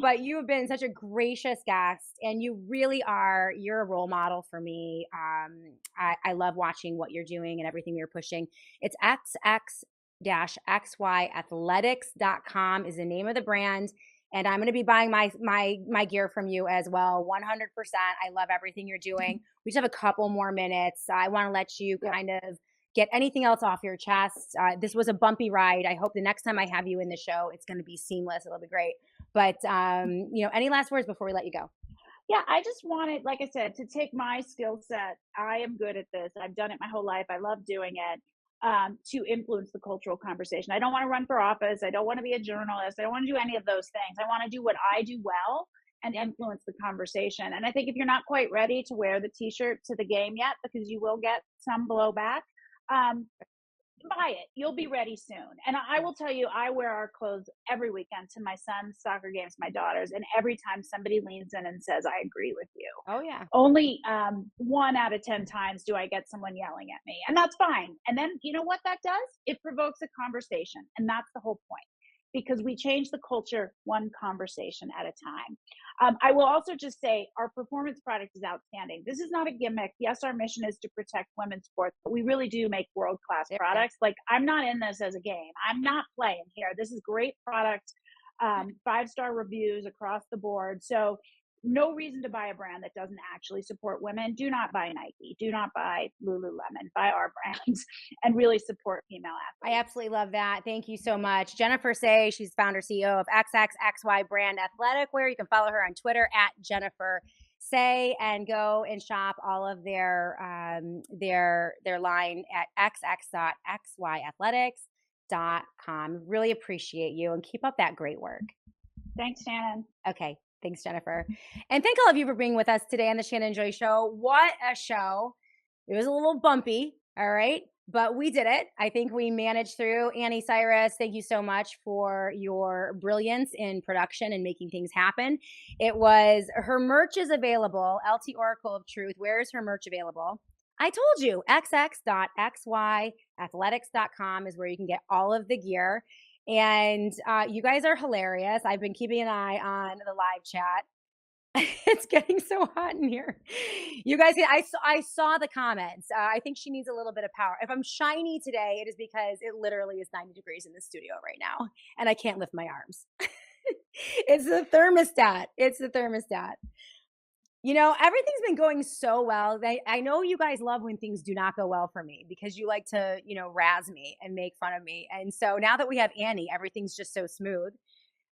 But you have been such a gracious guest, and you really are. You're a role model for me. I love watching what you're doing and everything you're pushing. It's xx-xyathletics.com is the name of the brand. And I'm going to be buying my gear from you as well. 100%. I love everything you're doing. We just have a couple more minutes. I want to let you kind of get anything else off your chest. This was a bumpy ride. I hope the next time I have you in the show, it's going to be seamless. It'll be great. But, any last words before we let you go? Yeah, I just wanted, like I said, to take my skill set. I am good at this. I've done it my whole life. I love doing it. To influence the cultural conversation. I don't want to run for office. I don't want to be a journalist. I don't want to do any of those things. I want to do what I do well and influence the conversation. And I think if you're not quite ready to wear the t-shirt to the game yet, because you will get some blowback, buy it. You'll be ready soon. And I will tell you, I wear our clothes every weekend to my son's soccer games, my daughter's, and every time somebody leans in and says, I agree with you. Oh, yeah. Only 1 out of 10 times do I get someone yelling at me, and that's fine. And then you know what that does? It provokes a conversation, and that's the whole point, because we change the culture one conversation at a time. I will also just say our performance product is outstanding. This is not a gimmick. Yes, our mission is to protect women's sports, but we really do make world-class products. Like, I'm not in this as a game. I'm not playing here. This is great product, 5-star reviews across the board. So no reason to buy a brand that doesn't actually support women. Do not buy Nike. Do not buy Lululemon. Buy our brands and really support female athletes. I absolutely love that. Thank you so much. Jennifer Sey, she's founder CEO of XXXY Brand Athletic Wear. You can follow her on Twitter at Jennifer Sey and go and shop all of their line at xx.xyathletics.com. Really appreciate you, and keep up that great work. Thanks, Shannon. Okay. Thanks, Jennifer. And thank all of you for being with us today on the Shannon Joy Show. What a show. It was a little bumpy, all right, but we did it. I think we managed through. Annie Cyrus, thank you so much for your brilliance in production and making things happen. Her merch is available. LT Oracle of Truth, where is her merch available? I told you, xx.xyathletics.com is where you can get all of the gear. And you guys are hilarious. I've been keeping an eye on the live chat. It's getting so hot in here. You guys, I saw the comments. I think she needs a little bit of power. If I'm shiny today, it is because it literally is 90 degrees in the studio right now, and I can't lift my arms. It's the thermostat. Everything's been going so well. I know you guys love when things do not go well for me, because you like to, razz me and make fun of me. And so now that we have Annie, everything's just so smooth.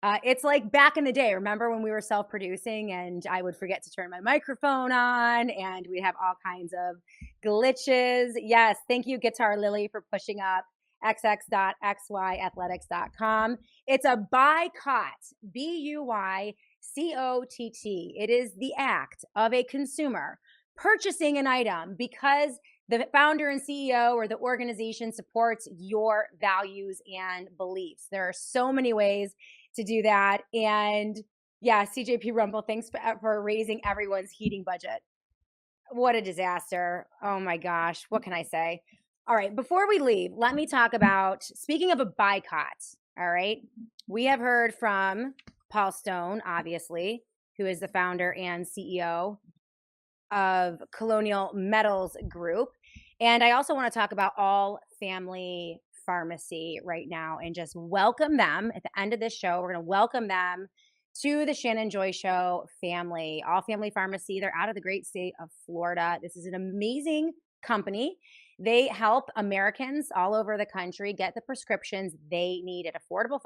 It's like back in the day. Remember when we were self-producing and I would forget to turn my microphone on and we'd have all kinds of glitches? Yes. Thank you, Guitar Lily, for pushing up xx.xyathletics.com. It's a boycott, BUYCOTT. It is the act of a consumer purchasing an item because the founder and CEO or the organization supports your values and beliefs. There are so many ways to do that. And yeah, CJP Rumble, thanks for raising everyone's heating budget. What a disaster. Oh my gosh. What can I say? All right. Before we leave, let me talk about, speaking of a boycott. All right. We have heard from Paul Stone, obviously, who is the founder and CEO of Colonial Metals Group. And I also want to talk about All Family Pharmacy right now and just welcome them at the end of this show. We're going to welcome them to the Shannon Joy Show family. All Family Pharmacy, they're out of the great state of Florida. This is an amazing company. They help Americans all over the country get the prescriptions they need at affordable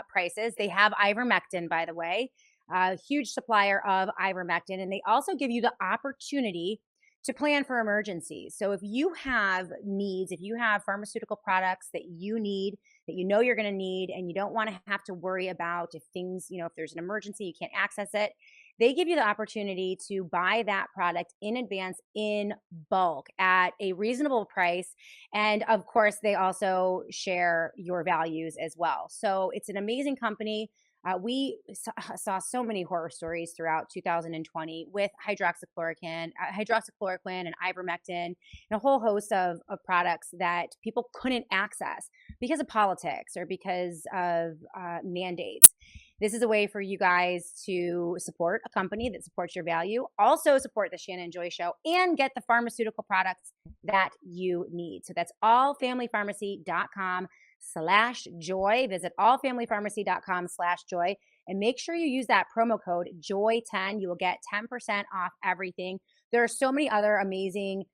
prices. They have ivermectin, by the way, a huge supplier of ivermectin. And they also give you the opportunity to plan for emergencies. So if you have needs, if you have pharmaceutical products that you need, that you know you're going to need, and you don't want to have to worry about if things, if there's an emergency, you can't access it, they give you the opportunity to buy that product in advance in bulk at a reasonable price. And of course, they also share your values as well. So it's an amazing company. We saw so many horror stories throughout 2020 with hydroxychloroquine and ivermectin, and a whole host of products that people couldn't access because of politics or because of mandates. This is a way for you guys to support a company that supports your value, also support the Shannon Joy Show, and get the pharmaceutical products that you need. So that's allfamilypharmacy.com/joy. Visit allfamilypharmacy.com/joy and make sure you use that promo code JOY10. You will get 10% off everything. There are so many other amazing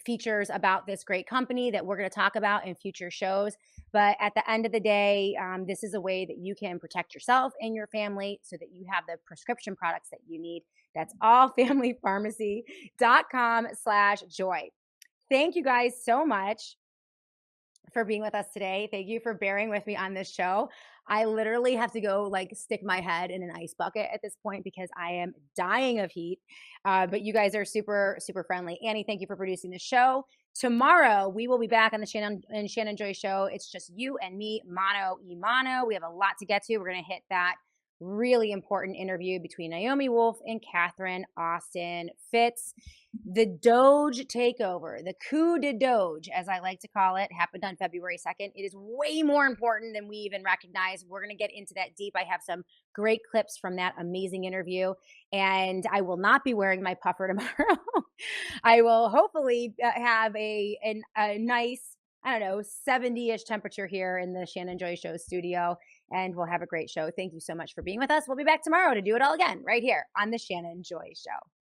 features about this great company that we're going to talk about in future shows. But at the end of the day, this is a way that you can protect yourself and your family so that you have the prescription products that you need. That's allfamilypharmacy.com/joy. Thank you guys so much for being with us today. Thank you for bearing with me on this show. I literally have to go like stick my head in an ice bucket at this point because I am dying of heat. But you guys are super, super friendly. Annie, thank you for producing the show. Tomorrow, we will be back on the Shannon Joy Show. It's just you and me, mano y mano. We have a lot to get to. We're going to hit that really important interview between Naomi Wolf and Catherine Austin Fitz. The Doge takeover, the coup de Doge, as I like to call it, happened on February 2nd. It is way more important than we even recognize. We're going to get into that deep. I have some great clips from that amazing interview, and I will not be wearing my puffer tomorrow. I will hopefully have a nice, 70-ish temperature here in the Shannon Joy Show studio, and we'll have a great show. Thank you so much for being with us. We'll be back tomorrow to do it all again right here on the Shannon Joy Show.